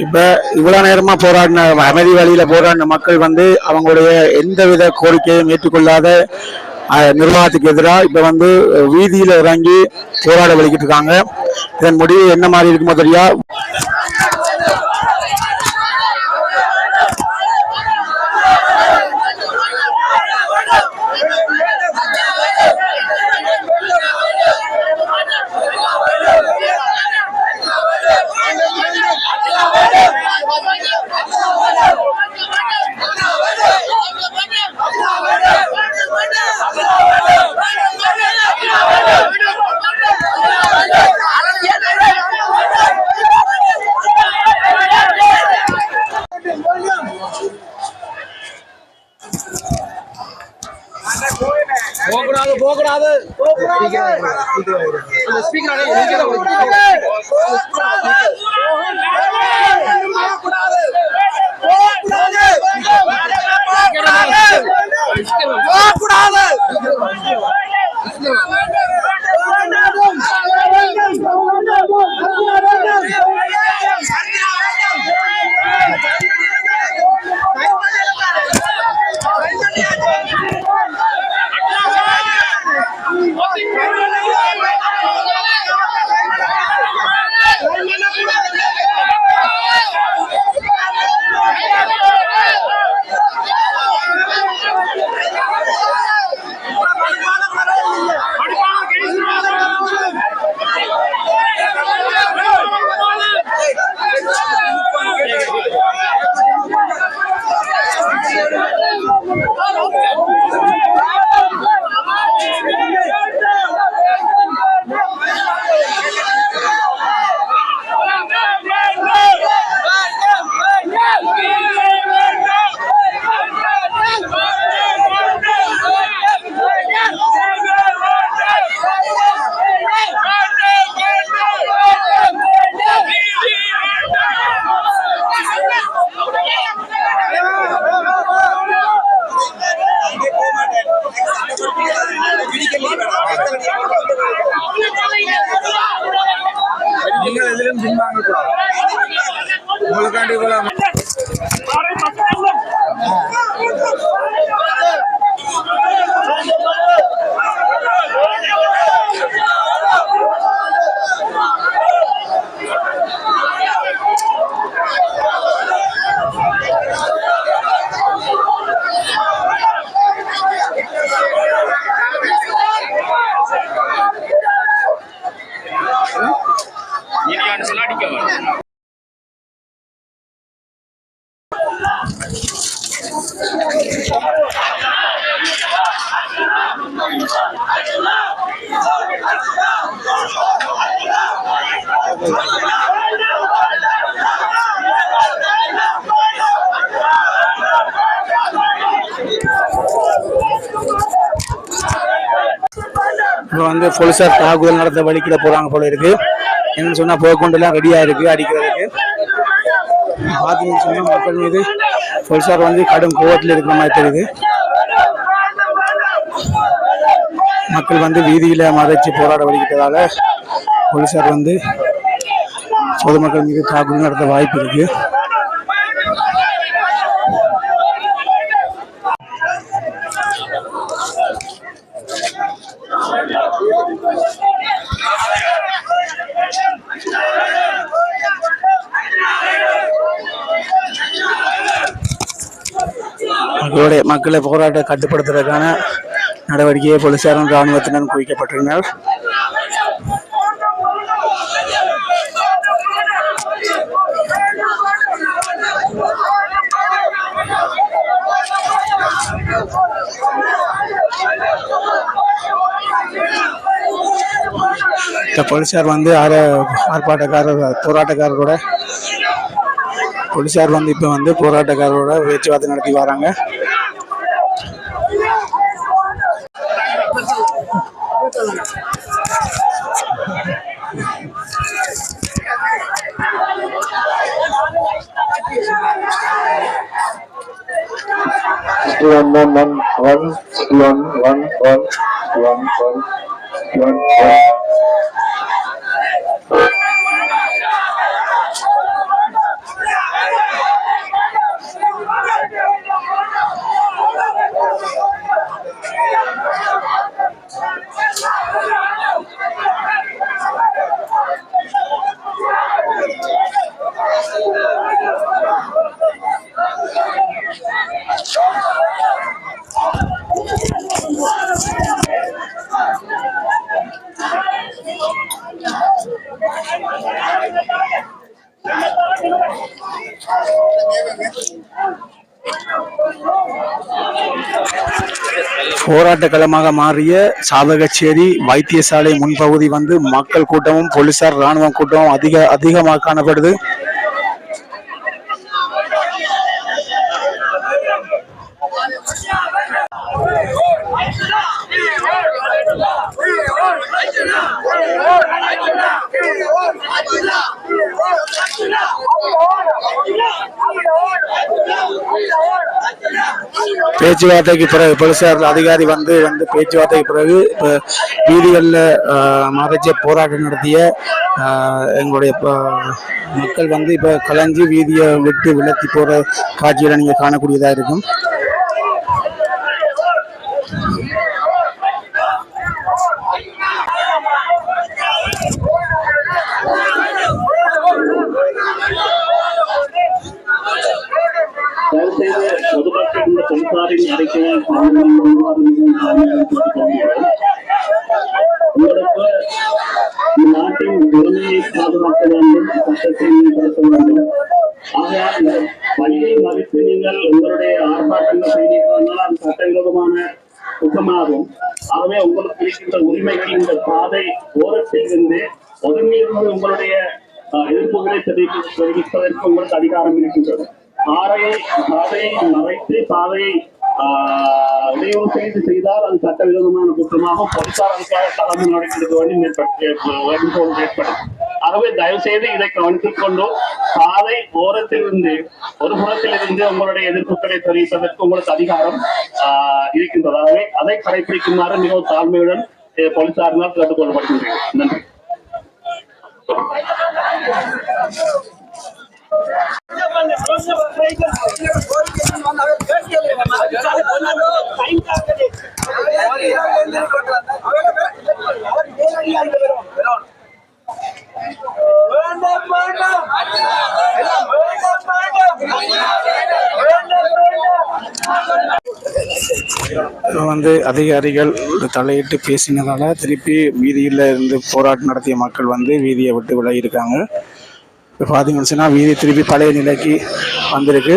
இப்ப இவ்வளவு நேரமா போராடின அமைதி வழியில போராடின மக்கள் வந்து அவங்களுடைய எந்தவித கோரிக்கையும் ஏற்றுக்கொள்ளாத நிர்வாகத்துக்கு எதிராக இப்ப வந்து வீதியில இறங்கி போராட வலிக்கிட்டு இருக்காங்க. இதன் முடிவு என்ன மாதிரி இருக்குமோ தெரியா. இப்போ வந்து போலீசார் தாக்குதல் நடத்த வலிக்கிட போறாங்க போல இருக்கு. என்னன்னு சொன்னா போக்குண்டு எல்லாம் ரெடியா இருக்கு அடிக்கிறதுக்கு. பாத்தீங்கன்னு சொன்னா மக்கள் மீது போலீசார் வந்து கடும் கோவத்தில் இருக்கிற மாதிரி தெரியுது. மக்கள் வந்து வீதியில மறைச்சு போராட வலிக்கிட்டதால போலீசார் வந்து பொதுமக்கள் மீது தாக்குதல் நடத்த வாய்ப்பு இருக்கு. மக்களை போராட்ட கட்டுப்படுத்துவதற்கான நடவடிக்கையை போலீசாரும் ராணுவத்தினரும் குவிக்கப்பட்டுள்ளனர். போலீசார் வந்து போராட்டக்காரரோட போலீசார் வந்து இப்ப வந்து போராட்டக்காரரோட பேச்சுவார்த்தை நடத்தி வராங்க. போராட்ட களமாக மாறிய சாவகச்சேரி வைத்தியசாலை முன்பகுதி வந்து மக்கள் கூட்டமும் போலீசார் இராணுவ கூட்டமும் அதிகமாக காணப்படுது. பேச்சுவார்த்தைக்கு பிறகு போலீசார் அதிகாரி வந்து பேச்சுவார்த்தைக்கு பிறகு வீதிகளில் மறைச்ச போராட்டம் நடத்திய எங்களுடைய மக்கள் வந்து இப்ப கலைஞ்சி வீதியை விட்டு விலத்தி போற காட்சிகளை நீங்க காணக்கூடியதா இருக்கும். பொதுமக்கள் இந்த பொதுசாரின் அறிக்கையை உங்களுக்கு நாட்டின் உரிமையை பாதுகாக்க வேண்டும், சட்டத்தை மேம்படுத்த வேண்டும். ஆகையால் இந்த பணியை மதித்து நீங்கள் உங்களுடைய ஆர்ப்பாட்டங்கள் செய்தீர்கள், அது சட்டவிரோதமான குற்றமாகும். ஆகவே உங்களுக்கு இருக்கின்ற உரிமைகள் இந்த பாதை ஓரத்தில் இருந்து ஒதுங்கியிருந்து உங்களுடைய எதிர்ப்புகளை தெரிவிப்பதற்கு உங்களுக்கு அதிகாரம் இருக்கின்றது. பாதையை மறைத்து பாதையை இடையூறு செய்தால் அது சட்டவிரோதமான குற்றமாக போலீசார் அதுக்காக தலைமை நடவடிக்கை வேண்டி ஏற்படும். ஆகவே தயவு செய்து இதை கவனித்துக் கொண்டு பாதை ஓரத்திலிருந்து ஒரு புறத்திலிருந்து உங்களுடைய எதிர்ப்புகளை தெரிவிப்பதற்கு உங்களுக்கு அதிகாரம் இருக்கின்றது. ஆகவே அதை கடைபிடிக்குமாறு மிகவும் தாழ்மையுடன் போலீசாரினால் கேட்டுக்கொள்ளப்படுகின்றன. நன்றி. வந்து அதிகாரிகள் தலையிட்டு பேசினதால திருப்பி வீதியில் இருந்து போராட்டம் நடத்திய மக்கள் வந்து வீதியை விட்டு விலகி இருக்காங்க. இப்போ பார்த்தீங்கன்னு சொன்னால் வீதி திருப்பி பழைய நிலைக்கு வந்திருக்கு.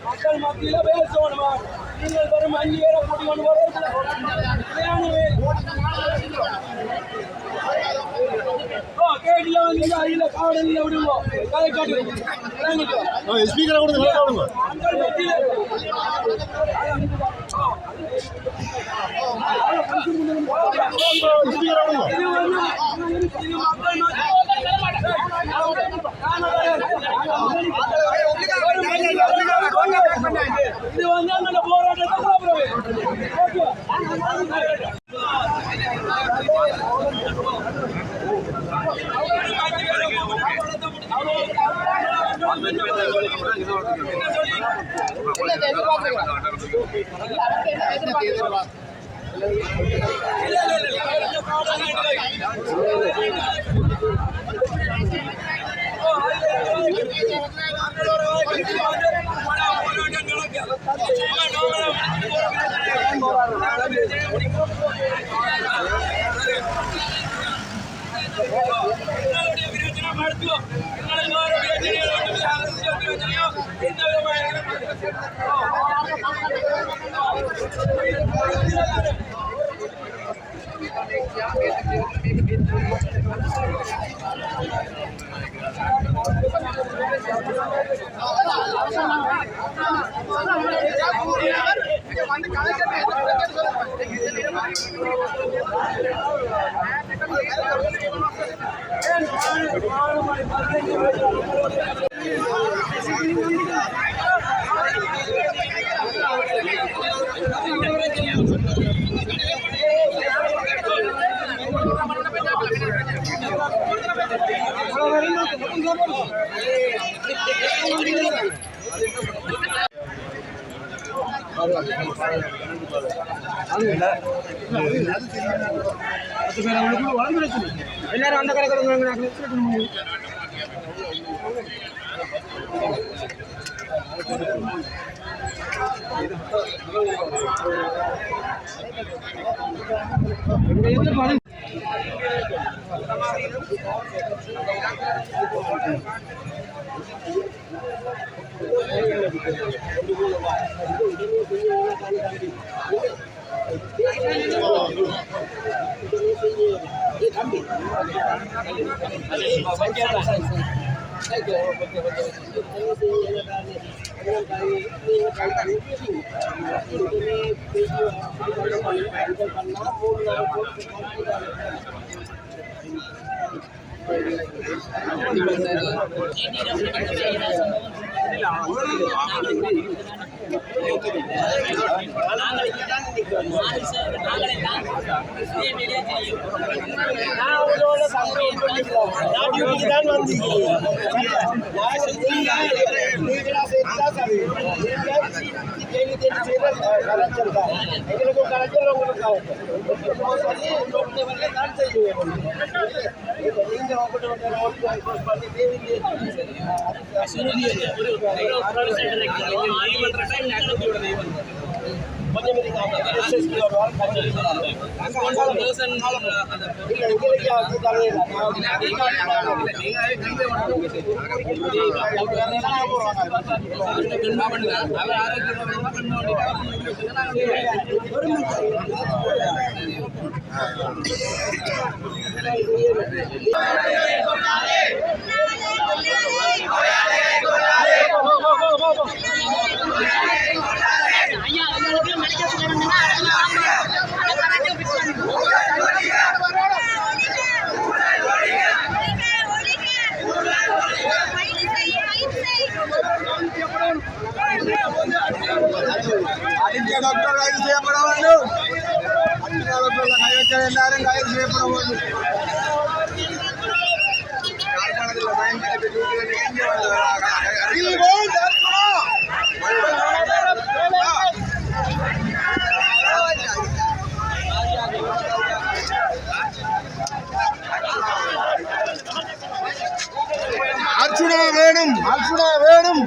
மக்கள் மத்தியில பேசணுமா? நீங்கள் வரும் 5 பேரை கூட்டிக் கேட்டில வந்து அடியில காவலில் விடுவோம். கதை காட்டுவோம். ஸ்பீக்கரை கொடுத்து மக்கள் மத்தியில இது வந்து அந்த போராட்டத்தை மருத்துவம் எல்லாரும் அந்த கடை டாக்டர் கைது செய்யப்பட வேண்டும். எல்லாரும் கைது செய்யப்பட வேண்டும். அர்ச்சுனா வேணும், அர்ச்சுனா வேணும்.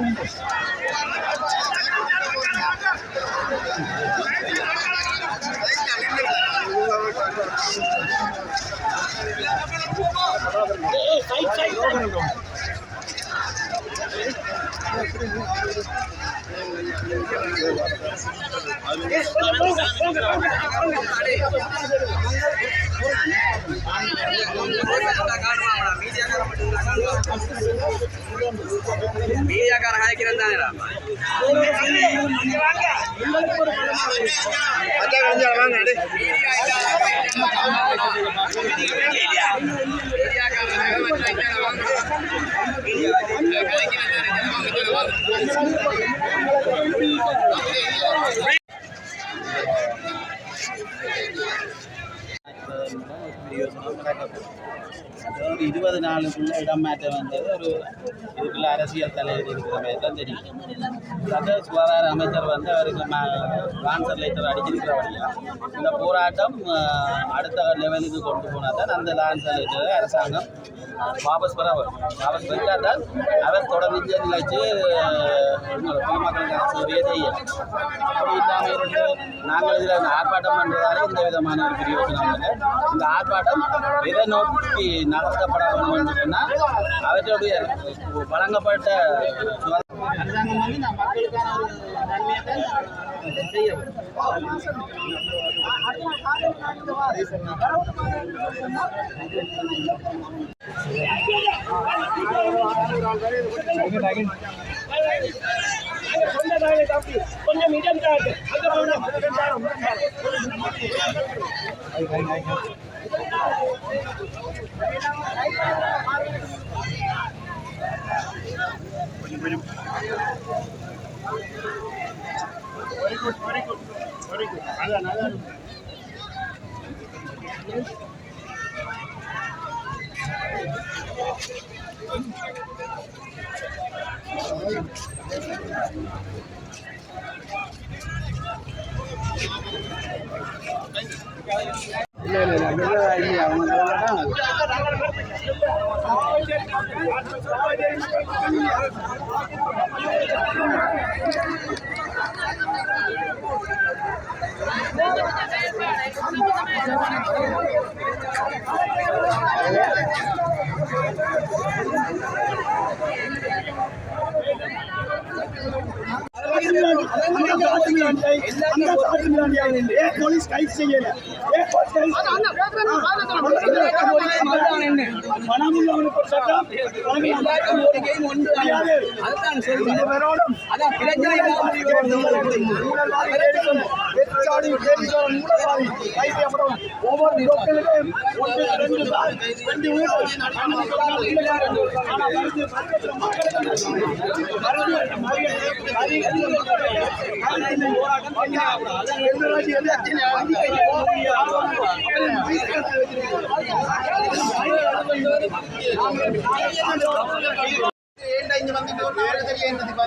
ஒரு 20 நாளுக்குள்ள இடமாற்றம் வந்தது ஒரு இதுக்குள்ள அரசியல் தலைவர் இருக்கிற மாதிரி தான் தெரியும். அதாவது சுகாதார அமைச்சர் வந்து அவருக்கு கான்சர் லைட்டர் அடிச்சிருக்கிறபடியா இந்த போராட்டம் அடுத்த லெவலுக்கு கொண்டு போனால் தான் அந்த லான்சர் லைட்டரை அரசாங்கம் வாபஸ் பெற வரும். வாபஸ் பெற்றால் தான் அவர் தொடர்ந்து நிலைச்சு பொதுமக்களுக்கான சேவையை செய்யலாம். அப்படி இல்லாமல் இருந்து நாங்கள் இதில் ஆர்ப்பாட்டம் பண்ணுறதால இந்த விதமான ஒரு பிரயோஜனம் இல்லை. இந்த ஆர்ப்பாட்டம் எதை நோக்கி நடத்தப்பட வேண்டும் சொன்னால் அவர்களுடைய வழங்கப்பட்ட அரசாங்கம் வந்து மக்களுக்கான ஒரு நன்மையை தான் செய்ய வேண்டும். கொஞ்சம் இடம் தாக்கு வெரி குட் அதான் போலீஸ் கைது செய்யல ஒவ்வொரு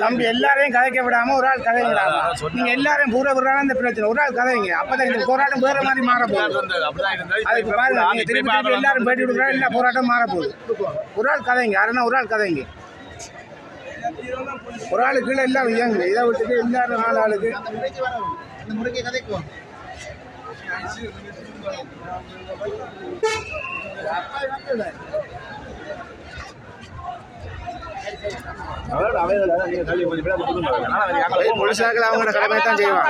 நம்ம எல்லாரையும் கதைக்க விடாம ஒரு ஆள் கதை விடாம நீங்க எல்லாரும் பூரா விடுறாங்க இந்த பிரச்சனை ஒரு ஆள் கதைங்க அப்பதான் இந்த போராட்டம் வேற மாதிரி மாற போகுது. அதுக்கு பாருங்க நீங்க திருப்பி திருப்பி எல்லாரும் பேட்டி விடுறாங்க எல்லா போராட்டம் மாற போகுது. ஒரு ஆள் கதைங்க யாருன்னா ஒரு ஆள் கதைங்க ஒரு ஆளு கீழே எல்லாம் இயங்குங்க இதை விட்டுட்டு எல்லாரும் 4 ஆளுக்கு போலீஸாக்கள் அவங்களோட கடமையை தான் செய்வாங்க.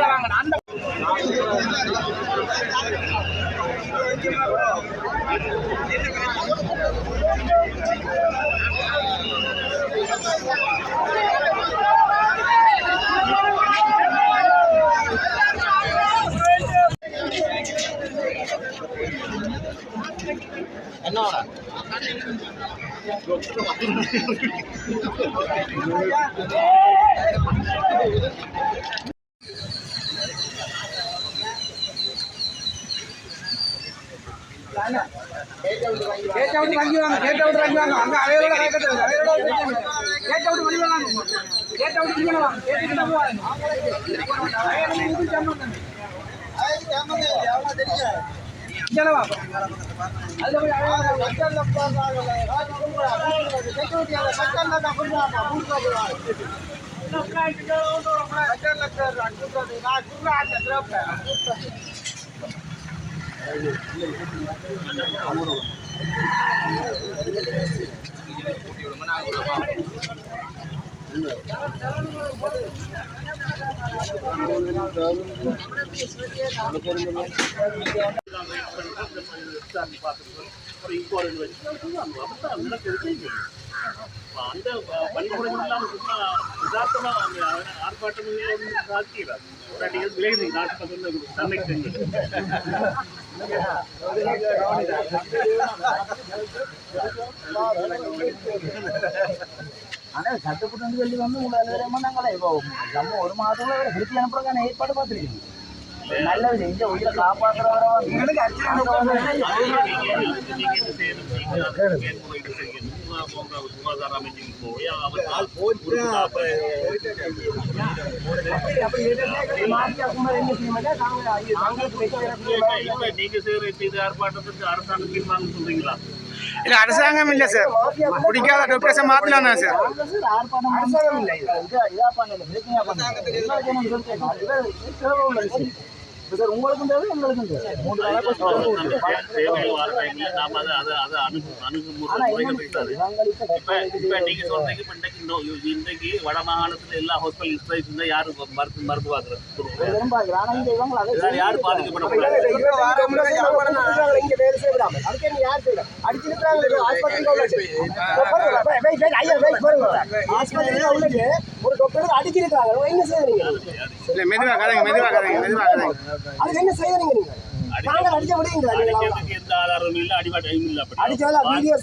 அந்த பணிமுறைகள் எல்லாம் சும்மா யதார்த்தமா ஆர்ப்பாட்டம் சாத்தியலாம் விளையுது நாட்டு தன்னை செஞ்சு ஆனா சட்டப்பட்டு சொல்லி வந்து உங்களை நாங்களே நம்ம ஒரு மாதம் திருப்பி அனுப்புறதுக்கான ஏற்பாடு பார்த்துருக்கீங்க. நல்லது இந்த உயிரை காப்பாற்றுறவரை சுகாதார அமைச்சுக்கு போய் நீங்க செய்த ஆர்ப்பாட்டத்துக்கு அரசாங்கம் தீர்மானம் சொல்றீங்களா? இல்ல அரசாங்கம் இல்ல சார், பிடிக்காத டாக்டர்ஸை மாத்தலாம் சார். அரசாங்கம் இல்லை சார் உங்களுக்கும் தேவை எங்களுக்கும் தேவை 3 நாளா தேவைகள் வர டைம்ல நாம அதை அணுகுமுறைகள் இருக்காது. இப்ப நீங்க சொல்றீங்க இன்றைக்கு வட மாகாணத்துல எல்லா ஹாஸ்பிட்டல் இன்ஸ்ட்ரக்ட் இருந்தா யாரு மருந்து பாக்குறது யாரு பாதிக்கப்பட இங்க வேலை செய்யலாம் அதுக்கு நீ யார் செய்யலாம் அடிச்சிருக்காங்க ஆஸ்பத்திரியில உள்ளது ஒரு டாக்டர் அடிச்சிருக்காங்க என்ன செய்யறீங்க அது என்ன செய்யறீங்க நீங்க நாங்க அடிக்க முடியுங்களா எந்த ஆதாரம் இல்ல அடிபட்ட டைம் இல்ல அடிச்சால வீடியோ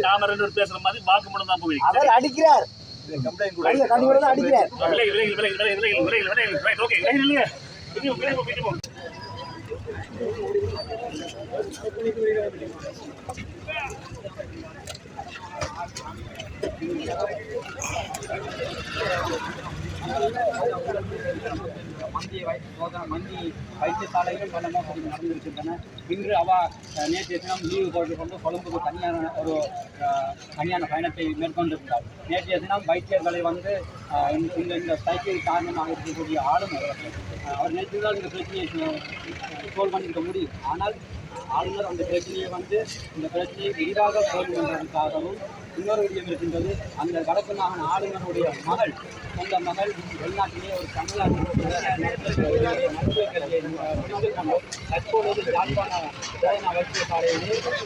நாம ரெண்டு பேர் பேசுற மாதிரி வாக்குமூலம் தான் போயிருக்கு. அவர் அடிக்கிறார் கண்டிப்பா அடிக்கிறார். மந்தி வைத்தியசாலைகள் பல மோசடி நடந்திருக்கின்றன. இன்று நேற்றைய தினம் லீவு போட்டு கொண்டு கொழும்புக்கு தனியான பயணத்தை மேற்கொண்டிருந்தார். நேற்றைய தினம் வைத்தியர்களை வந்து இந்த சைக்கிள் காரணமாக இருக்கக்கூடிய ஆளுநர் அவர் நேற்று தான் இந்த பிரச்சனையை சோல்வ் பண்ணிருக்க முடியும். ஆனால் ஆளுநர் அந்த பிரச்சனையை இந்த பிரச்சனையை விரிவாக சோல்வ் பண்ணுவதற்காகவும் இன்னொரு விடயம் இருக்கின்றது. அந்த வடக்கு மாகாண ஆளுநருடைய மகள் சொந்த மகள் வெளிநாட்டிலே ஒரு தமிழ்நாட்டில் மருத்துவ கல்வியை முடித்துக்கொண்டு தற்பொழுது யாழ்ப்பாண போதனா வைத்தியசாலையிலே ஒரு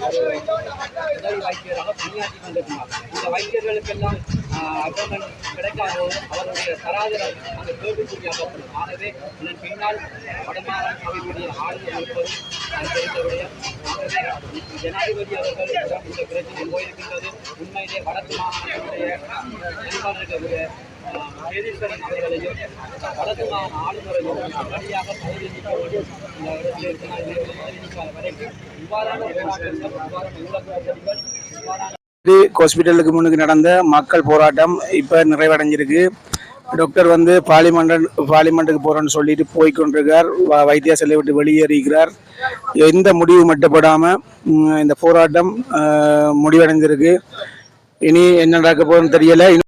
உதவி வைத்தியராக பணியாற்றி கொண்டிருக்கிறார். இந்த வைத்தியர்களுக்கெல்லாம் அப்பாயின்மெண்ட் கிடைக்காதபோது அவருடைய தராதரம் அந்த கேள்விக்குறியாக்கப்படும். ஆகவே இதன் பின்னால் வடமாகாண சபையுடைய ஆளுநர் இருப்பது தெரிந்தவுடைய ஜனாதிபதி அவர்கள் இந்த பிரச்சனை போயிருக்கின்றது. உண்மையிலே வடக்கு மாகாணத்தினுடைய இருக்கக்கூடிய எதிர்கடன் அவர்களையும் வடக்கு மாகாண ஆளுநரையும் உடனடியாக பதவி நீக்க வேண்டும். இந்த இடத்தில் வரைக்கும் இவ்வாறான போராட்டங்கள் இவ்வாறான ஹாஸ்பிட்டலுக்கு முன்னுக்கு நடந்த மக்கள் போராட்டம் இப்ப நிறைவடைஞ்சிருக்கு. டாக்டர் வந்து பார்லிமெண்ட்டுக்கு போறேன்னு சொல்லிட்டு போய்கொண்டிருக்கார். வைத்தியசாலையை விட்டு வெளியேறிக்கிறார். எந்த முடிவு மட்டுப்படாம இந்த போராட்டம் முடிவடைந்திருக்கு. இனி என்ன நடக்க போகுதுன்னு தெரியல.